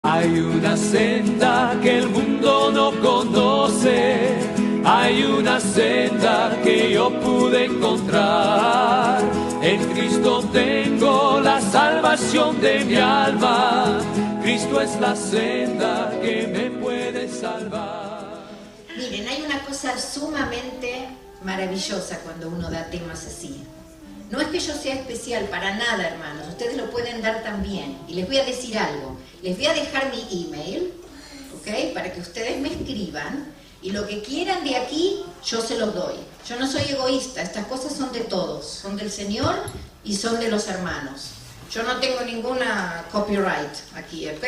Hay una senda que el mundo no conoce, hay una senda que yo pude encontrar. En Cristo tengo la salvación de mi alma, Cristo es la senda que me puede salvar. Miren, hay una cosa sumamente maravillosa cuando uno da temas así. No es que yo sea especial, para nada, hermanos. Ustedes lo pueden dar también. Y les voy a decir algo. Les voy a dejar mi email, ¿ok? Para que ustedes me escriban. Y lo que quieran de aquí, yo se los doy. Yo no soy egoísta. Estas cosas son de todos. Son del Señor y son de los hermanos. Yo no tengo ninguna copyright aquí, ¿ok?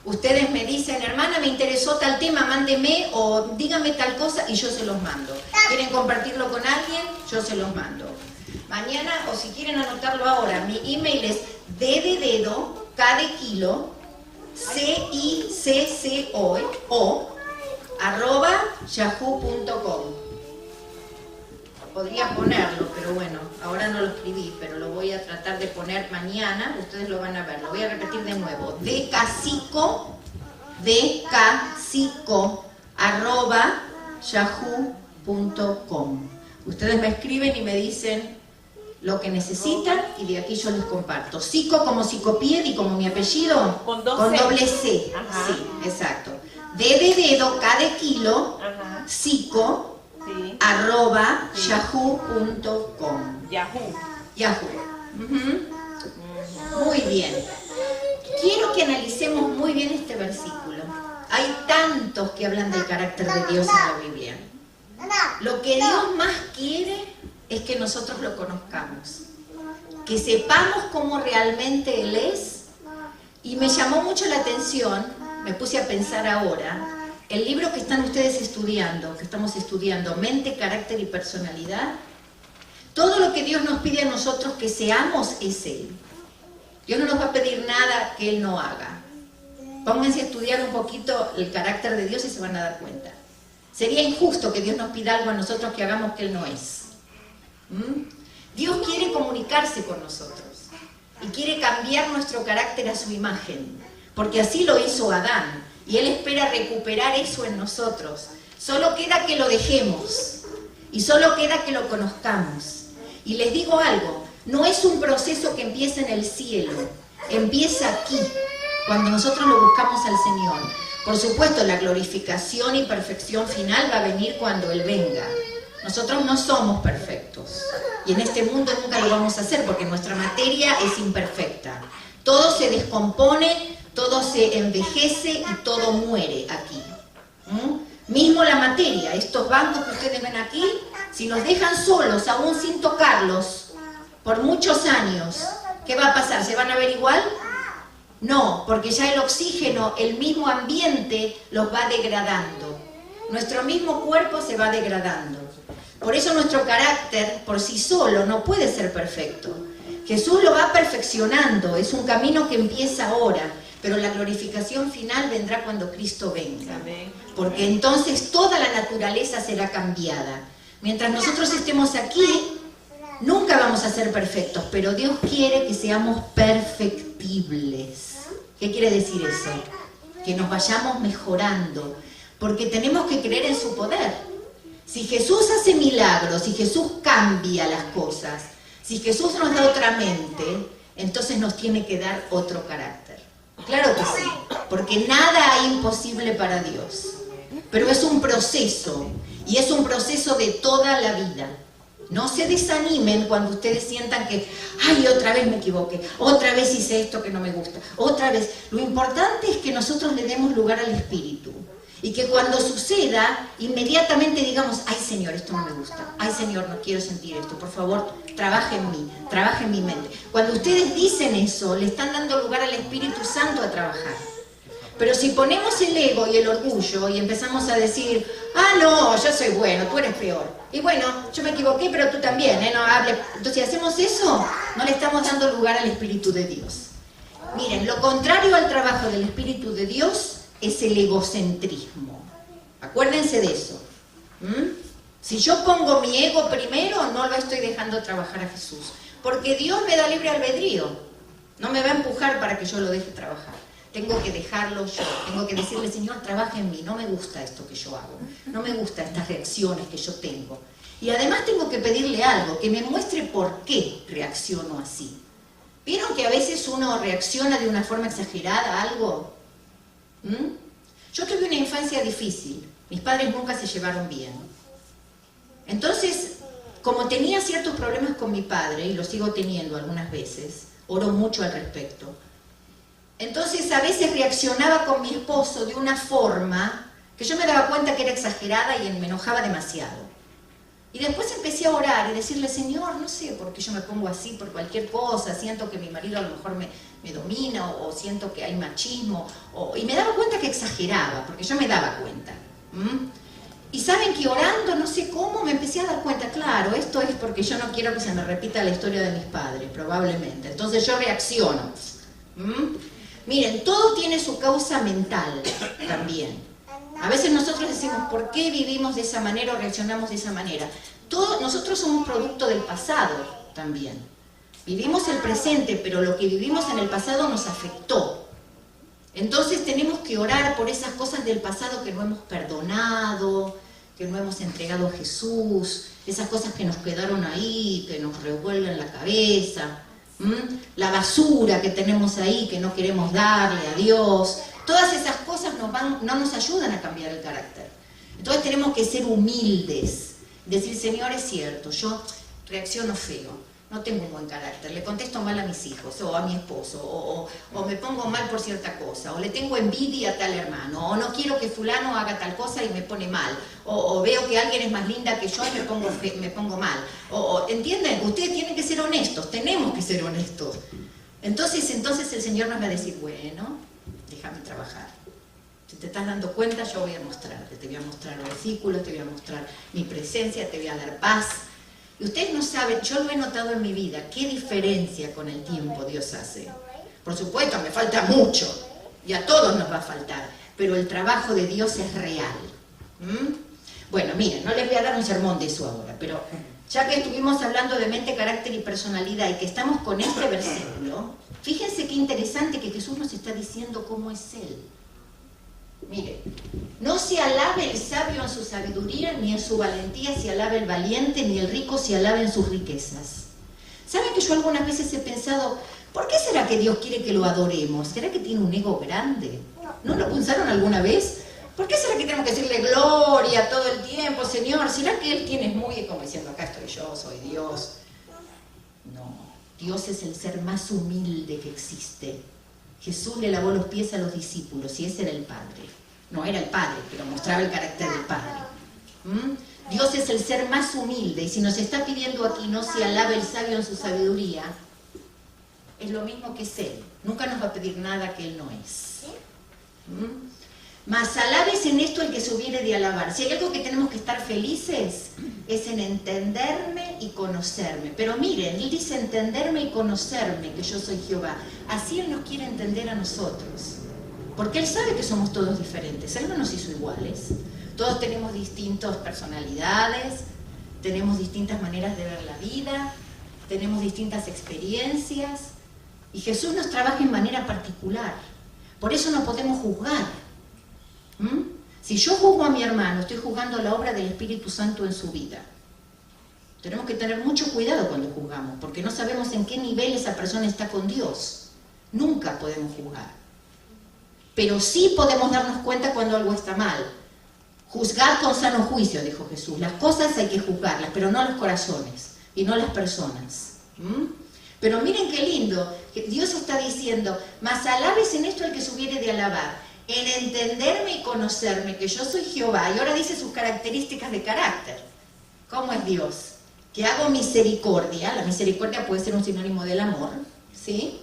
Ustedes me dicen, hermana, me interesó tal tema, mándeme o dígame tal cosa y yo se los mando. ¿Quieren compartirlo con alguien? Yo se los mando. Mañana, o si quieren anotarlo ahora, mi email es d de dedo, k de kilo, CICCO, @yahoo.com. Podría ponerlo, pero bueno, ahora no lo escribí, pero lo voy a tratar de poner mañana, ustedes lo van a ver. Lo voy a repetir de nuevo, dcasico, @yahoo.com. Ustedes me escriben y me dicen lo que necesitan y de aquí yo les comparto. Psico como psicopiedi, como mi apellido, con doble C. Ajá. Sí, exacto. D de dedo, K de kilo, psico, sí. @yahoo.com. Yahoo. Muy bien. Quiero que analicemos muy bien este versículo. Hay tantos que hablan del carácter de Dios en la Biblia. Lo que Dios más quiere es que nosotros lo conozcamos, que sepamos cómo realmente Él es. Y me llamó mucho la atención, me puse a pensar ahora, el libro que están ustedes estudiando, que estamos estudiando, Mente, Carácter y Personalidad. Todo lo que Dios nos pide a nosotros que seamos es Él. Dios no nos va a pedir nada que Él no haga. Pónganse a estudiar un poquito el carácter de Dios y se van a dar cuenta. Sería injusto que Dios nos pida algo a nosotros que hagamos que Él no es. Dios quiere comunicarse con nosotros y quiere cambiar nuestro carácter a su imagen, porque así lo hizo Adán y Él espera recuperar eso en nosotros. Solo queda que lo dejemos y solo queda que lo conozcamos. Y les digo algo, no es un proceso que empieza en el cielo, empieza aquí, cuando nosotros lo buscamos al Señor. Por supuesto, la glorificación y perfección final va a venir cuando Él venga. Nosotros no somos perfectos y en este mundo nunca lo vamos a hacer porque nuestra materia es imperfecta. Todo se descompone, todo se envejece y todo muere aquí. Mismo la materia, estos bancos que ustedes ven aquí, si nos dejan solos, aún sin tocarlos, por muchos años, ¿qué va a pasar? ¿Se van a ver igual? No, porque ya el oxígeno, el mismo ambiente los va degradando. Nuestro mismo cuerpo se va degradando. Por eso nuestro carácter por sí solo no puede ser perfecto. Jesús lo va perfeccionando, es un camino que empieza ahora, pero la glorificación final vendrá cuando Cristo venga. Porque entonces toda la naturaleza será cambiada. Mientras nosotros estemos aquí, nunca vamos a ser perfectos, pero Dios quiere que seamos perfectibles. ¿Qué quiere decir eso? Que nos vayamos mejorando, porque tenemos que creer en su poder. Si Jesús hace milagros, si Jesús cambia las cosas, si Jesús nos da otra mente, entonces nos tiene que dar otro carácter. Claro que sí, porque nada hay imposible para Dios. Pero es un proceso, y es un proceso de toda la vida. No se desanimen cuando ustedes sientan que, ay, otra vez me equivoqué, otra vez hice esto que no me gusta, otra vez. Lo importante es que nosotros le demos lugar al Espíritu. Y que cuando suceda, inmediatamente digamos, ay Señor, esto no me gusta, ay Señor, no quiero sentir esto, por favor, trabaja en mí, trabaja en mi mente. Cuando ustedes dicen eso, le están dando lugar al Espíritu Santo a trabajar. Pero si ponemos el ego y el orgullo y empezamos a decir, ah no, yo soy bueno, tú eres peor. Y bueno, yo me equivoqué, pero tú también, no hable. Entonces, si hacemos eso, no le estamos dando lugar al Espíritu de Dios. Miren, lo contrario al trabajo del Espíritu de Dios es el egocentrismo. Acuérdense de eso. Si yo pongo mi ego primero, no lo estoy dejando trabajar a Jesús. Porque Dios me da libre albedrío. No me va a empujar para que yo lo deje trabajar. tengo que dejarlo yo, tengo que decirle, Señor, trabaja en mí, no me gusta esto que yo hago, no me gustan estas reacciones que yo tengo. Y además tengo que pedirle algo, que me muestre por qué reacciono así. ¿Vieron que a veces uno reacciona de una forma exagerada a algo? Yo tuve una infancia difícil, mis padres nunca se llevaron bien. Entonces, como tenía ciertos problemas con mi padre, y lo sigo teniendo algunas veces, oro mucho al respecto, entonces a veces reaccionaba con mi esposo de una forma que yo me daba cuenta que era exagerada y me enojaba demasiado. Y después empecé a orar y decirle, Señor, no sé por qué yo me pongo así por cualquier cosa, siento que mi marido a lo mejor me domina o siento que hay machismo, y me daba cuenta que exageraba, porque yo me daba cuenta. Y saben que orando, no sé cómo, me empecé a dar cuenta, claro, esto es porque yo no quiero que se me repita la historia de mis padres, probablemente. Entonces yo reacciono. Miren, todo tiene su causa mental también. A veces nosotros decimos, ¿por qué vivimos de esa manera o reaccionamos de esa manera? Nosotros somos producto del pasado también. Vivimos el presente, pero lo que vivimos en el pasado nos afectó. Entonces tenemos que orar por esas cosas del pasado que no hemos perdonado, que no hemos entregado a Jesús, esas cosas que nos quedaron ahí, que nos revuelven la cabeza. La basura que tenemos ahí, que no queremos darle a Dios, todas esas cosas no nos ayudan a cambiar el carácter. Entonces tenemos que ser humildes, decir, Señor, es cierto, yo reacciono feo, no tengo un buen carácter, le contesto mal a mis hijos o a mi esposo, o me pongo mal por cierta cosa, o le tengo envidia a tal hermano, o no quiero que fulano haga tal cosa y me pone mal, o veo que alguien es más linda que yo y me pongo mal. ¿Entienden? Ustedes tienen que ser honestos, tenemos que ser honestos. Entonces el Señor nos va a decir, bueno, déjame trabajar. Si te estás dando cuenta, yo voy a mostrarte, te voy a mostrar versículos, te voy a mostrar mi presencia, te voy a dar paz. Y ustedes no saben, yo lo he notado en mi vida, qué diferencia con el tiempo Dios hace. Por supuesto, me falta mucho, y a todos nos va a faltar, pero el trabajo de Dios es real. Bueno, miren, no les voy a dar un sermón de eso ahora, pero ya que estuvimos hablando de mente, carácter y personalidad, y que estamos con este versículo, fíjense qué interesante que Jesús nos está diciendo cómo es Él. Mire, no se alabe el sabio en su sabiduría, ni en su valentía se alabe el valiente, ni el rico se alabe en sus riquezas. ¿Saben que yo algunas veces he pensado, ¿por qué será que Dios quiere que lo adoremos? ¿Será que tiene un ego grande? ¿No lo pensaron alguna vez? ¿Por qué será que tenemos que decirle gloria todo el tiempo, Señor? ¿Será que Él tiene muy, como diciendo, acá estoy yo, soy Dios? No, Dios es el ser más humilde que existe. Jesús le lavó los pies a los discípulos y ese era el Padre. No era el Padre, pero mostraba el carácter del Padre. Dios es el ser más humilde y si nos está pidiendo aquí no se alabe el sabio en su sabiduría, es lo mismo que es Él. Nunca nos va a pedir nada que Él no es. Mas alabes en esto el que se hubiere de alabar. Si hay algo que tenemos que estar felices es en entenderme y conocerme. Pero miren, Él dice entenderme y conocerme, que yo soy Jehová. Así Él nos quiere entender a nosotros. Porque Él sabe que somos todos diferentes. Él no nos hizo iguales. Todos tenemos distintas personalidades, tenemos distintas maneras de ver la vida, tenemos distintas experiencias. Y Jesús nos trabaja en manera particular. Por eso no podemos juzgar. Si yo juzgo a mi hermano, estoy juzgando la obra del Espíritu Santo en su vida. Tenemos que tener mucho cuidado cuando juzgamos, porque no sabemos en qué nivel esa persona está con Dios. Nunca podemos juzgar. Pero sí podemos darnos cuenta cuando algo está mal. Juzgar con sano juicio, dijo Jesús. Las cosas hay que juzgarlas, pero no los corazones y no las personas. Pero miren qué lindo, que Dios está diciendo, mas alabes en esto el que se hubiere de alabar, en entenderme y conocerme, que yo soy Jehová. Y ahora dice sus características de carácter. ¿Cómo es Dios? Que hago misericordia, la misericordia puede ser un sinónimo del amor, ¿sí?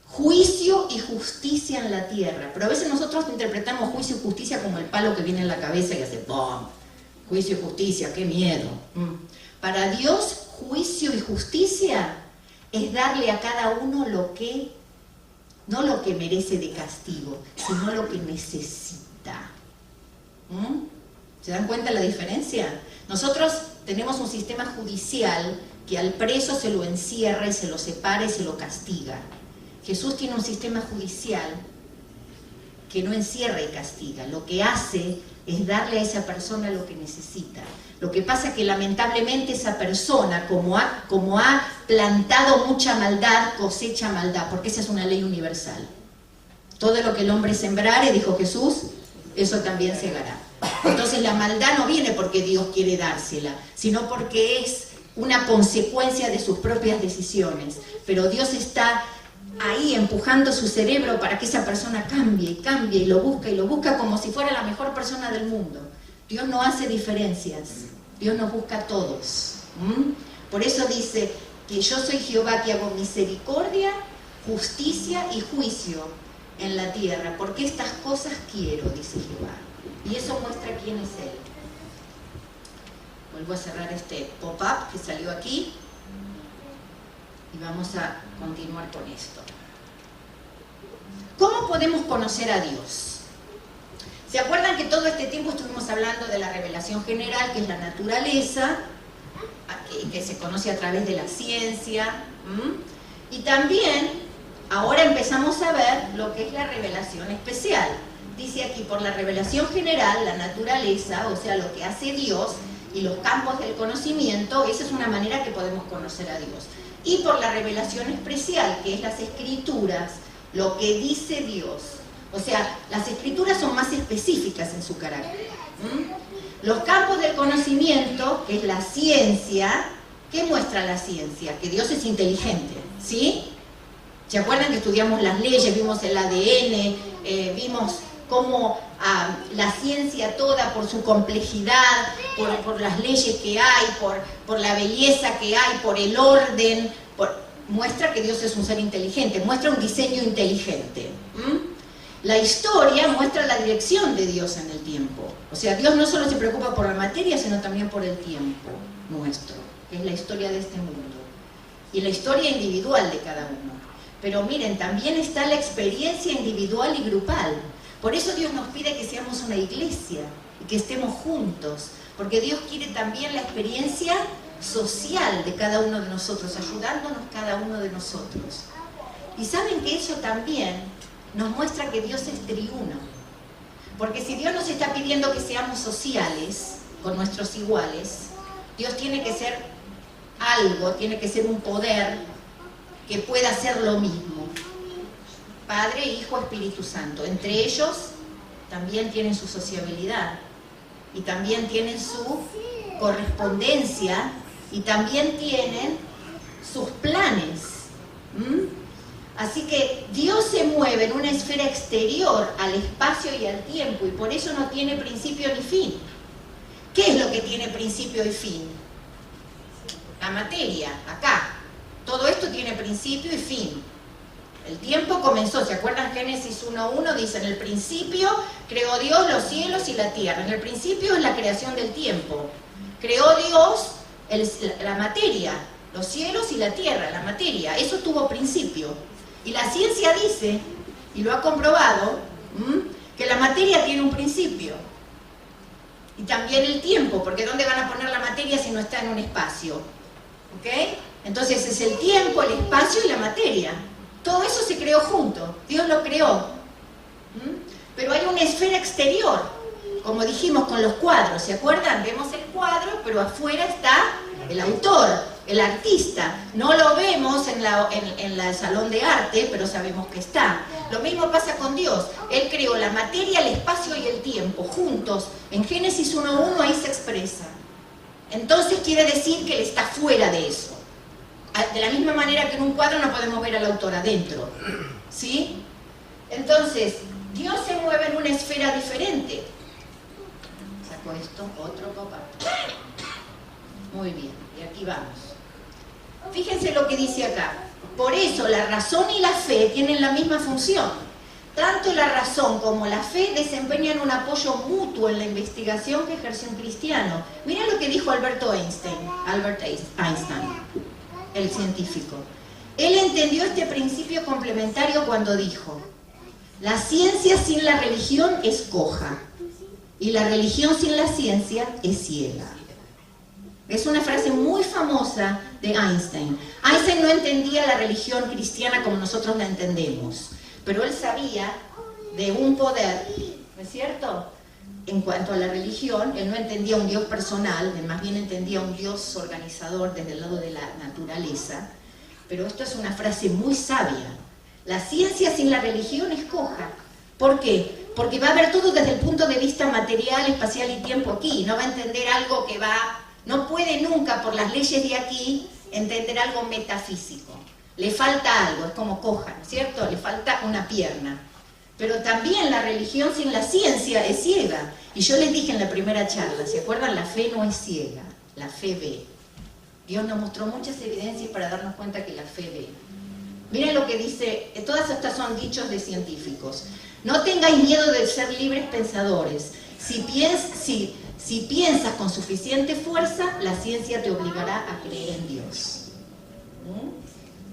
Juicio y justicia en la tierra. Pero a veces nosotros interpretamos juicio y justicia como el palo que viene en la cabeza y hace ¡pum! Juicio y justicia, qué miedo. Para Dios, juicio y justicia es darle a cada uno lo que, no lo que merece de castigo, sino lo que necesita. ¿Se dan cuenta la diferencia? Nosotros tenemos un sistema judicial que al preso se lo encierra y se lo separa y se lo castiga. Jesús tiene un sistema judicial que no encierra y castiga. Lo que hace es darle a esa persona lo que necesita. Lo que pasa es que lamentablemente esa persona, como ha plantado mucha maldad, cosecha maldad, porque esa es una ley universal. Todo lo que el hombre sembrare, dijo Jesús, eso también segará. Entonces la maldad no viene porque Dios quiere dársela, sino porque es una consecuencia de sus propias decisiones. Pero Dios está ahí empujando su cerebro para que esa persona cambie y lo busca como si fuera la mejor persona del mundo. Dios no hace diferencias, Dios nos busca a todos. Por eso dice que yo soy Jehová que hago misericordia, justicia y juicio en la tierra, porque estas cosas quiero, dice Jehová. Y eso muestra quién es Él. Vuelvo a cerrar este pop-up que salió aquí y vamos a continuar con esto. ¿Cómo podemos conocer a Dios? ¿Se acuerdan que todo este tiempo estuvimos hablando de la revelación general, que es la naturaleza, que se conoce a través de la ciencia? Y también, ahora empezamos a ver lo que es la revelación especial. Dice aquí, por la revelación general, la naturaleza, o sea, lo que hace Dios, y los campos del conocimiento, esa es una manera que podemos conocer a Dios. Y por la revelación especial, que es las escrituras, lo que dice Dios. O sea, las escrituras son más específicas en su carácter. Los campos del conocimiento, que es la ciencia, ¿qué muestra la ciencia? Que Dios es inteligente, ¿sí? ¿Se acuerdan que estudiamos las leyes, vimos el ADN, vimos cómo la ciencia toda, por su complejidad, por las leyes que hay, por la belleza que hay, por el orden, muestra que Dios es un ser inteligente, muestra un diseño inteligente. La historia muestra la dirección de Dios en el tiempo. O sea, Dios no solo se preocupa por la materia, sino también por el tiempo nuestro, que es la historia de este mundo. Y la historia individual de cada uno. Pero miren, también está la experiencia individual y grupal. Por eso Dios nos pide que seamos una iglesia y que estemos juntos. Porque Dios quiere también la experiencia social de cada uno de nosotros, ayudándonos cada uno de nosotros. Y saben que eso también nos muestra que Dios es triuno. Porque si Dios nos está pidiendo que seamos sociales con nuestros iguales, Dios tiene que ser algo, tiene que ser un poder que pueda hacer lo mismo. Padre, Hijo, Espíritu Santo. Entre ellos también tienen su sociabilidad y también tienen su correspondencia y también tienen sus planes. Así que Dios se mueve en una esfera exterior al espacio y al tiempo y por eso no tiene principio ni fin. ¿Qué es lo que tiene principio y fin? La materia, acá. Todo esto tiene principio y fin. El tiempo comenzó, ¿se acuerdan? Génesis 1:1 dice, en el principio creó Dios los cielos y la tierra. En el principio es la creación del tiempo. Creó Dios la materia, los cielos y la tierra, la materia. Eso tuvo principio. Y la ciencia dice, y lo ha comprobado, que la materia tiene un principio. Y también el tiempo, porque ¿dónde van a poner la materia si no está en un espacio? ¿Ok? Entonces es el tiempo, el espacio y la materia. Todo eso se creó junto, Dios lo creó. Pero hay una esfera exterior, como dijimos con los cuadros, ¿se acuerdan? Vemos el cuadro, pero afuera está el autor, el artista. No lo vemos en el salón de arte, pero sabemos que está. Lo mismo pasa con Dios. Él creó la materia, el espacio y el tiempo, juntos. En Génesis 1:1 ahí se expresa. Entonces quiere decir que Él está fuera de eso. De la misma manera que en un cuadro no podemos ver al autor adentro, ¿sí? Entonces, Dios se mueve en una esfera diferente. Saco esto, otro pop-up. Muy bien, y aquí vamos. Fíjense lo que dice acá. Por eso la razón y la fe tienen la misma función. Tanto la razón como la fe desempeñan un apoyo mutuo en la investigación que ejerce un cristiano. Miren lo que dijo Albert Einstein, el científico. Él entendió este principio complementario cuando dijo: la ciencia sin la religión es coja y la religión sin la ciencia es ciega. Es una frase muy famosa de Einstein. Einstein no entendía la religión cristiana como nosotros la entendemos, pero él sabía de un poder, ¿no es cierto? En cuanto a la religión, él no entendía un Dios personal, más bien entendía un Dios organizador desde el lado de la naturaleza. Pero esto es una frase muy sabia. La ciencia sin la religión es coja. ¿Por qué? Porque va a ver todo desde el punto de vista material, espacial y tiempo aquí. No va a entender algo que no puede nunca, por las leyes de aquí, entender algo metafísico. Le falta algo, es como coja, ¿no es cierto? Le falta una pierna. Pero también la religión sin la ciencia es ciega. Y yo les dije en la primera charla, ¿se acuerdan? La fe no es ciega, la fe ve. Dios nos mostró muchas evidencias para darnos cuenta que la fe ve. Miren lo que dice, todas estas son dichos de científicos. No tengáis miedo de ser libres pensadores. Si piensas con suficiente fuerza, la ciencia te obligará a creer en Dios.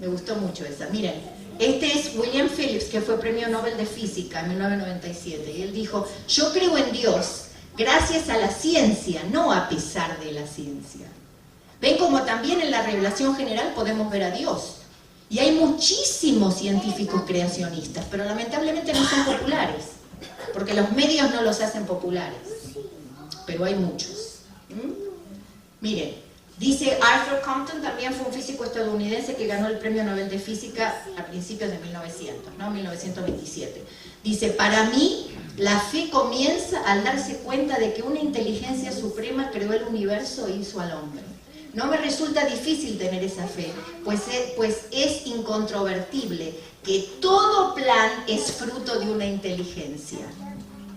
Me gustó mucho esa. Miren. Este es William Phillips, que fue Premio Nobel de Física en 1997, y él dijo, yo creo en Dios gracias a la ciencia, no a pesar de la ciencia. Ven como también en la revelación general podemos ver a Dios. Y hay muchísimos científicos creacionistas, pero lamentablemente no son populares, porque los medios no los hacen populares, pero hay muchos. Miren. Dice Arthur Compton, también fue un físico estadounidense que ganó el Premio Nobel de Física a principios de 1927. Dice, para mí, la fe comienza al darse cuenta de que una inteligencia suprema creó el universo e hizo al hombre. No me resulta difícil tener esa fe, pues es incontrovertible que todo plan es fruto de una inteligencia.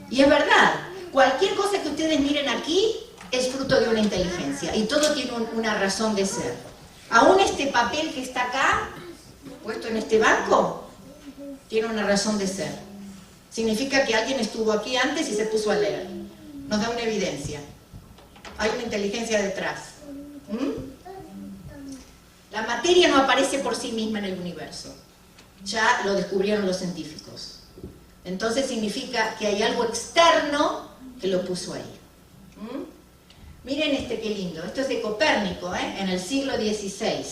Y es verdad, cualquier cosa que ustedes miren aquí, es fruto de una inteligencia y todo tiene una razón de ser. Aún este papel que está acá, puesto en este banco, tiene una razón de ser. Significa que alguien estuvo aquí antes y se puso a leer. Nos da una evidencia. Hay una inteligencia detrás. La materia no aparece por sí misma en el universo. Ya lo descubrieron los científicos. Entonces significa que hay algo externo que lo puso ahí. Miren qué lindo, esto es de Copérnico, en el siglo XVI.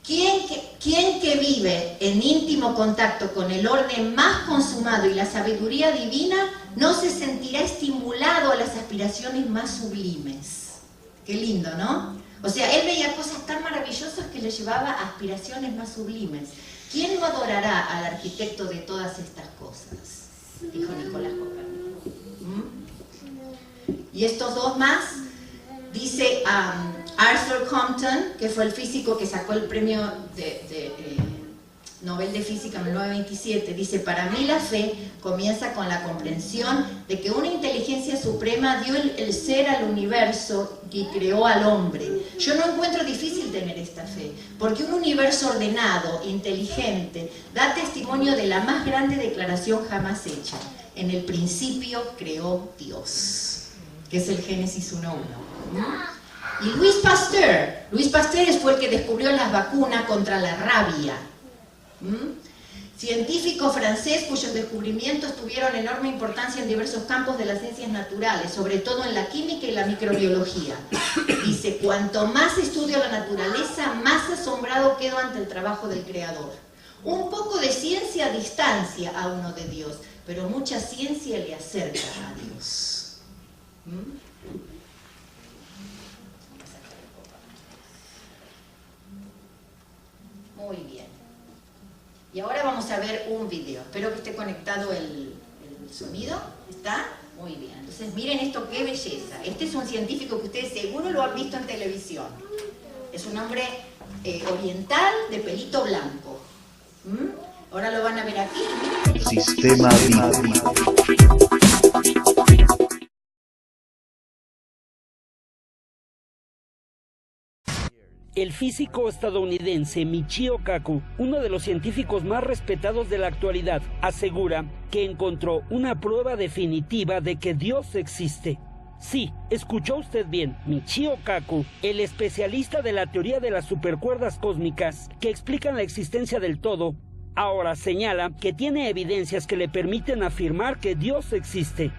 ¿Quién que vive en íntimo contacto con el orden más consumado y la sabiduría divina no se sentirá estimulado a las aspiraciones más sublimes? Qué lindo, ¿no? O sea, él veía cosas tan maravillosas que le llevaba a aspiraciones más sublimes. ¿Quién no adorará al arquitecto de todas estas cosas? Dijo Nicolás Copérnico. Y estos dos más, dice Arthur Compton, que fue el físico que sacó el premio Nobel de Física en 1927, dice, para mí la fe comienza con la comprensión de que una inteligencia suprema dio el ser al universo y creó al hombre. Yo no encuentro difícil tener esta fe, porque un universo ordenado, inteligente, da testimonio de la más grande declaración jamás hecha. En el principio creó Dios, que es el Génesis 1:1. Y Louis Pasteur fue el que descubrió las vacunas contra la rabia. Científico francés cuyos descubrimientos tuvieron enorme importancia en diversos campos de las ciencias naturales, sobre todo en la química y la microbiología. Dice, cuanto más estudio la naturaleza, más asombrado quedo ante el trabajo del Creador. Un poco de ciencia distancia a uno de Dios, pero mucha ciencia le acerca a Dios. Muy bien. Y ahora vamos a ver un video. Espero que esté conectado el sonido. ¿Está? Muy bien. Entonces miren esto, qué belleza. Este es un científico que ustedes seguro lo han visto en televisión. Es un hombre oriental de pelito blanco. Ahora lo van a ver aquí. Sistema Vivo. El físico estadounidense Michio Kaku, uno de los científicos más respetados de la actualidad, asegura que encontró una prueba definitiva de que Dios existe. Sí, escuchó usted bien, Michio Kaku, el especialista de la teoría de las supercuerdas cósmicas que explican la existencia del todo, ahora señala que tiene evidencias que le permiten afirmar que Dios existe.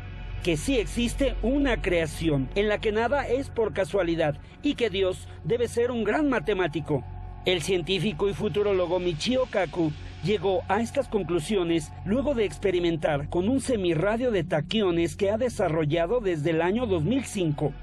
Que sí existe una creación en la que nada es por casualidad y que Dios debe ser un gran matemático. El científico y futurólogo Michio Kaku llegó a estas conclusiones luego de experimentar con un semirradio de taquiones que ha desarrollado desde el año 2005.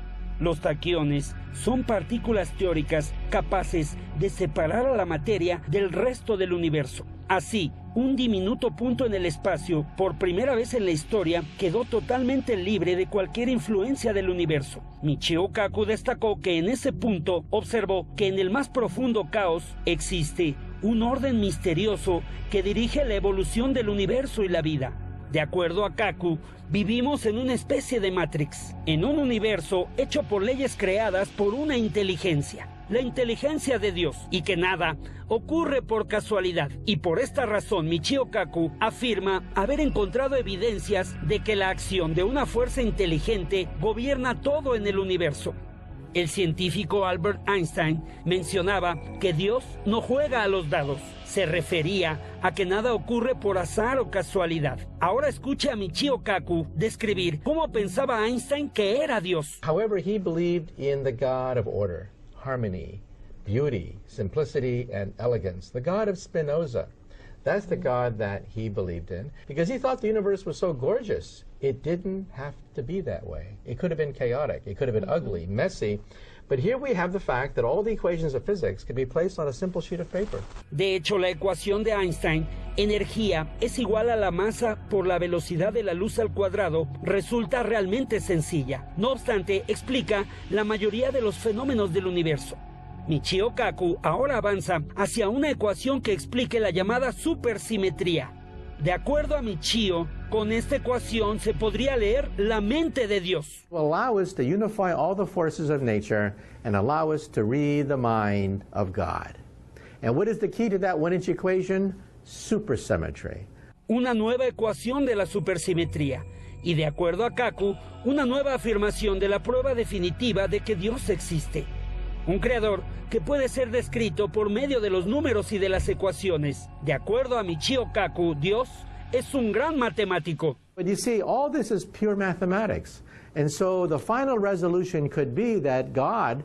Los taquiones son partículas teóricas capaces de separar a la materia del resto del universo. Así, un diminuto punto en el espacio, por primera vez en la historia, quedó totalmente libre de cualquier influencia del universo. Michio Kaku destacó que en ese punto observó que en el más profundo caos existe un orden misterioso que dirige la evolución del universo y la vida. De acuerdo a Kaku, vivimos en una especie de Matrix, en un universo hecho por leyes creadas por una inteligencia, la inteligencia de Dios, y que nada ocurre por casualidad. Y por esta razón Michio Kaku afirma haber encontrado evidencias de que la acción de una fuerza inteligente gobierna todo en el universo. El científico Albert Einstein mencionaba que Dios no juega a los dados. Se refería a que nada ocurre por azar o casualidad. Ahora escuche a Michio Kaku describir cómo pensaba Einstein que era Dios. However, he believed in the God of order, harmony, beauty, simplicity, and elegance, the God of Spinoza. That's the God that he believed in, because he thought the universe was so gorgeous. It didn't have to be that way. It could have been chaotic. It could have been ugly, messy. But here we have the fact that all the equations of physics can be placed on a simple sheet of paper. De hecho, la ecuación de Einstein, energía es igual a la masa por la velocidad de la luz al cuadrado, resulta realmente sencilla. No obstante, explica la mayoría de los fenómenos del universo. Michio Kaku ahora avanza hacia una ecuación que explique la llamada supersimetría. De acuerdo a Michio, con esta ecuación se podría leer la mente de Dios. Will allow us to unify all the forces of nature and allow us to read the mind of God. And what is the key to that 1-inch equation? Supersymmetry. Una nueva ecuación de la supersimetría. Y de acuerdo a Kaku, una nueva afirmación de la prueba definitiva de que Dios existe. Un creador que puede ser descrito por medio de los números y de las ecuaciones. De acuerdo a Michio Kaku, Dios es un gran matemático. But you see, all this is pure mathematics. And so the final resolution could be that God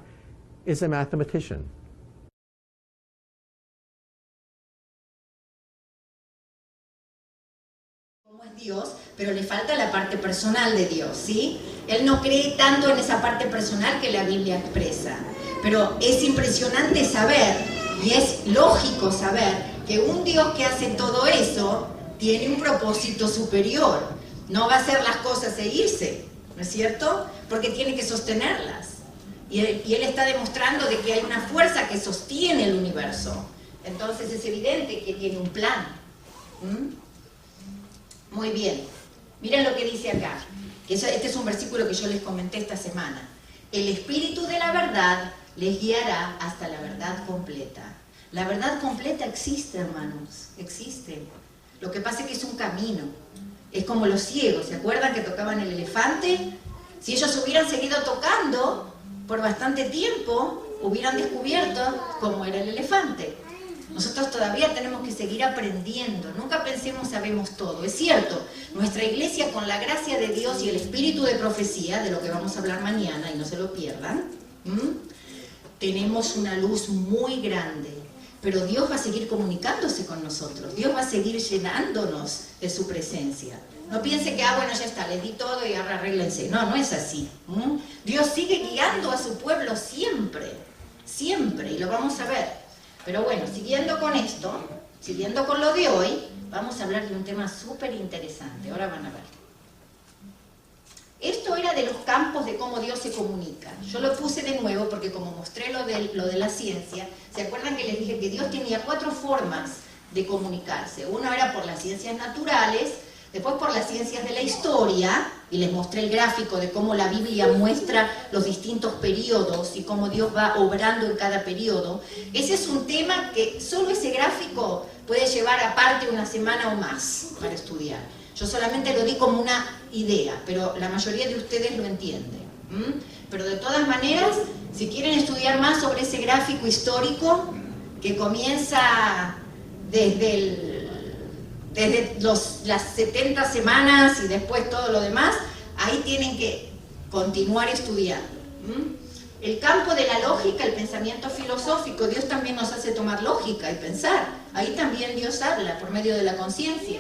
is a mathematician. Como es Dios, pero le falta la parte personal de Dios, ¿sí? Él no cree tanto en esa parte personal que la Biblia expresa. Pero es impresionante saber, y es lógico saber, que un Dios que hace todo eso tiene un propósito superior. No va a hacer las cosas e irse, ¿no es cierto? Porque tiene que sostenerlas. Y él está demostrando de que hay una fuerza que sostiene el universo. Entonces es evidente que tiene un plan. Muy bien. Miren lo que dice acá. Este es un versículo que yo les comenté esta semana. El Espíritu de la verdad les guiará hasta la verdad completa. La verdad completa existe, hermanos, existe. Lo que pasa es que es un camino. Es como los ciegos, ¿se acuerdan que tocaban el elefante? Si ellos hubieran seguido tocando por bastante tiempo, hubieran descubierto cómo era el elefante. Nosotros todavía tenemos que seguir aprendiendo. Nunca pensemos sabemos todo. Es cierto, nuestra iglesia, con la gracia de Dios y el espíritu de profecía, de lo que vamos a hablar mañana, y no se lo pierdan, tenemos una luz muy grande, pero Dios va a seguir comunicándose con nosotros. Dios va a seguir llenándonos de su presencia. No piense que, bueno, ya está, les di todo y ahora arréglense. No, no es así. Dios sigue guiando a su pueblo siempre, siempre, y lo vamos a ver. Pero bueno, siguiendo con esto, siguiendo con lo de hoy, vamos a hablar de un tema súper interesante. Ahora van a ver. Esto era de los campos de cómo Dios se comunica. Yo lo puse de nuevo porque como mostré lo de la ciencia, ¿se acuerdan que les dije que Dios tenía 4 formas de comunicarse? Uno era por las ciencias naturales, después por las ciencias de la historia, y les mostré el gráfico de cómo la Biblia muestra los distintos periodos y cómo Dios va obrando en cada periodo. Ese es un tema que solo ese gráfico puede llevar aparte una semana o más para estudiar. Yo solamente lo di como una idea, pero la mayoría de ustedes lo entienden. Pero de todas maneras, si quieren estudiar más sobre ese gráfico histórico, que comienza desde las 70 semanas y después todo lo demás, ahí tienen que continuar estudiando. El campo de la lógica, el pensamiento filosófico. Dios también nos hace tomar lógica y pensar. Ahí también Dios habla por medio de la conciencia.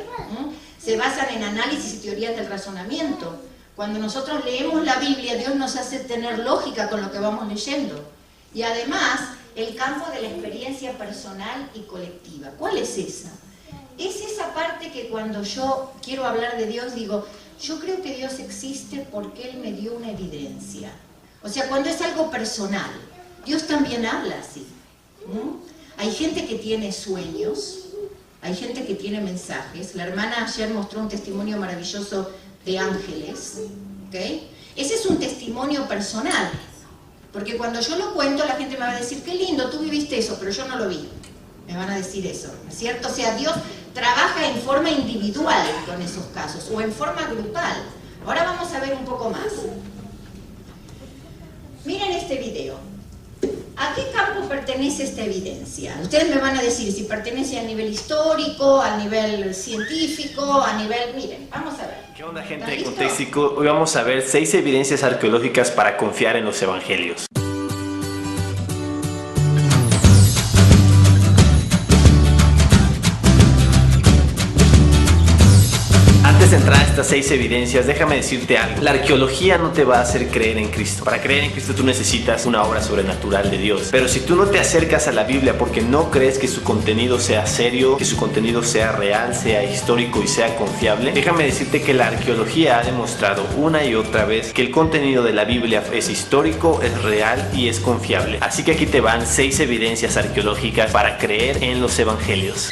Se basan en análisis y teorías del razonamiento. Cuando nosotros leemos la Biblia, Dios nos hace tener lógica con lo que vamos leyendo. Y además, el campo de la experiencia personal y colectiva. ¿Cuál es esa? Es esa parte que cuando yo quiero hablar de Dios digo, yo creo que Dios existe porque Él me dio una evidencia. O sea, cuando es algo personal, Dios también habla así. Hay gente que tiene sueños, hay gente que tiene mensajes. La hermana ayer mostró un testimonio maravilloso de ángeles, ¿okay? Ese es un testimonio personal, porque cuando yo lo cuento la gente me va a decir, qué lindo, tú viviste eso, pero yo no lo vi. Me van a decir eso, ¿no es cierto? O sea, Dios trabaja en forma individual con esos casos, o en forma grupal. Ahora vamos a ver un poco más. Miren este video. ¿A qué campo pertenece esta evidencia? Ustedes me van a decir si pertenece a nivel histórico, a nivel científico, a nivel... Miren, vamos a ver. ¿Qué onda, gente de Contextico? Hoy vamos a ver 6 evidencias arqueológicas para confiar en los evangelios. Antes de entrar a estas 6 evidencias, déjame decirte algo. La arqueología no te va a hacer creer en Cristo. Para creer en Cristo tú necesitas una obra sobrenatural de Dios. Pero si tú no te acercas a la Biblia porque no crees que su contenido sea serio, que su contenido sea real, sea histórico y sea confiable, déjame decirte que la arqueología ha demostrado una y otra vez que el contenido de la Biblia es histórico, es real y es confiable. Así que aquí te van 6 evidencias arqueológicas para creer en los evangelios.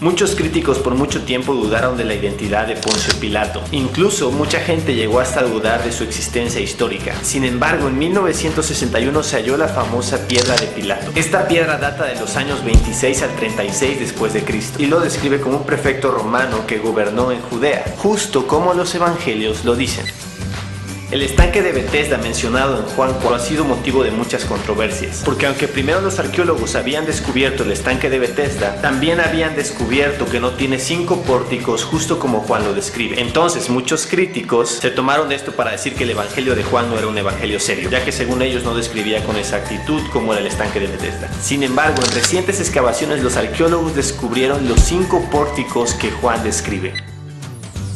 Muchos críticos por mucho tiempo dudaron de la identidad de Poncio Pilato. Incluso mucha gente llegó hasta dudar de su existencia histórica. Sin embargo, en 1961 se halló la famosa piedra de Pilato. Esta piedra data de los años 26 al 36 después de Cristo y lo describe como un prefecto romano que gobernó en Judea, justo como los evangelios lo dicen. El estanque de Betesda mencionado en Juan 4 ha sido motivo de muchas controversias, porque aunque primero los arqueólogos habían descubierto el estanque de Betesda, también habían descubierto que no tiene 5 pórticos justo como Juan lo describe. Entonces muchos críticos se tomaron de esto para decir que el evangelio de Juan no era un evangelio serio, ya que según ellos no describía con exactitud cómo era el estanque de Betesda. Sin embargo, en recientes excavaciones los arqueólogos descubrieron los 5 pórticos que Juan describe.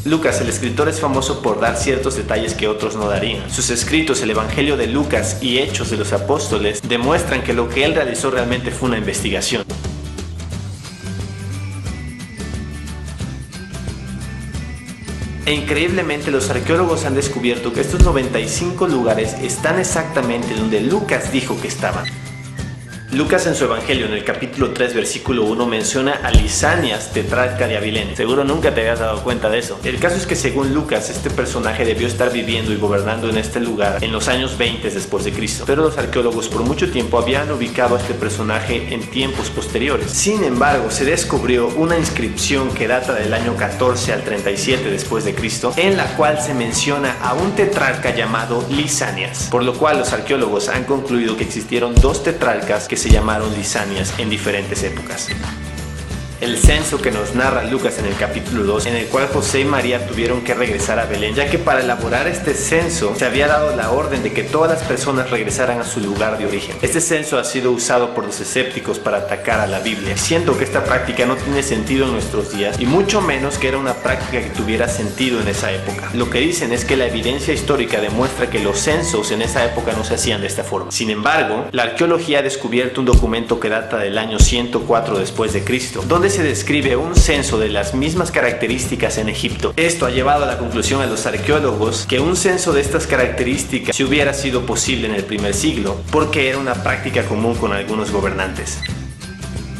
Lucas, el escritor, es famoso por dar ciertos detalles que otros no darían. Sus escritos, el Evangelio de Lucas y Hechos de los Apóstoles, demuestran que lo que él realizó realmente fue una investigación. E increíblemente los arqueólogos han descubierto que estos 95 lugares están exactamente donde Lucas dijo que estaban. Lucas en su Evangelio, en el capítulo 3, versículo 1, menciona a Lisanias, tetrarca de Abilene. Seguro nunca te habías dado cuenta de eso. El caso es que según Lucas, este personaje debió estar viviendo y gobernando en este lugar en los años 20 después de Cristo. Pero los arqueólogos por mucho tiempo habían ubicado a este personaje en tiempos posteriores. Sin embargo, se descubrió una inscripción que data del año 14 al 37 después de Cristo, en la cual se menciona a un tetrarca llamado Lisanias. Por lo cual los arqueólogos han concluido que existieron 2 tetrarcas que se llamaron Lisanias en diferentes épocas. El censo que nos narra Lucas en el capítulo 2, en el cual José y María tuvieron que regresar a Belén, ya que para elaborar este censo se había dado la orden de que todas las personas regresaran a su lugar de origen. Este censo ha sido usado por los escépticos para atacar a la Biblia, siendo que esta práctica no tiene sentido en nuestros días y mucho menos que era una práctica que tuviera sentido en esa época. Lo que dicen es que la evidencia histórica demuestra que los censos en esa época no se hacían de esta forma. Sin embargo, la arqueología ha descubierto un documento que data del año 104 después de Cristo, donde se describe un censo de las mismas características en Egipto. Esto ha llevado a la conclusión a los arqueólogos que un censo de estas características si hubiera sido posible en el primer siglo, porque era una práctica común con algunos gobernantes.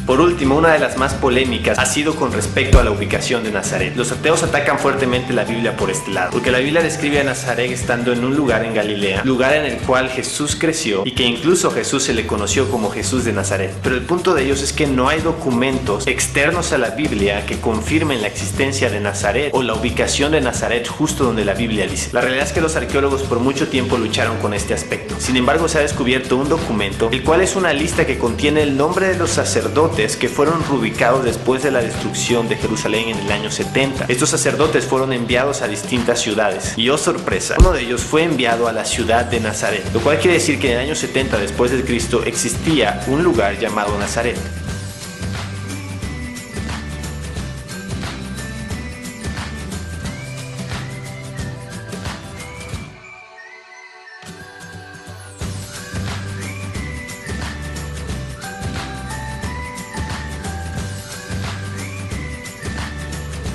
Por último, una de las más polémicas ha sido con respecto a la ubicación de Nazaret. Los ateos atacan fuertemente la Biblia por este lado, porque la Biblia describe a Nazaret estando en un lugar en Galilea, lugar en el cual Jesús creció y que incluso a Jesús se le conoció como Jesús de Nazaret. Pero el punto de ellos es que no hay documentos externos a la Biblia que confirmen la existencia de Nazaret o la ubicación de Nazaret justo donde la Biblia dice. La realidad es que los arqueólogos por mucho tiempo lucharon con este aspecto. Sin embargo, se ha descubierto un documento, el cual es una lista que contiene el nombre de los sacerdotes sacerdotes que fueron reubicados después de la destrucción de Jerusalén en el año 70. Estos sacerdotes fueron enviados a distintas ciudades y, oh sorpresa, uno de ellos fue enviado a la ciudad de Nazaret, lo cual quiere decir que en el año 70 después de Cristo existía un lugar llamado Nazaret.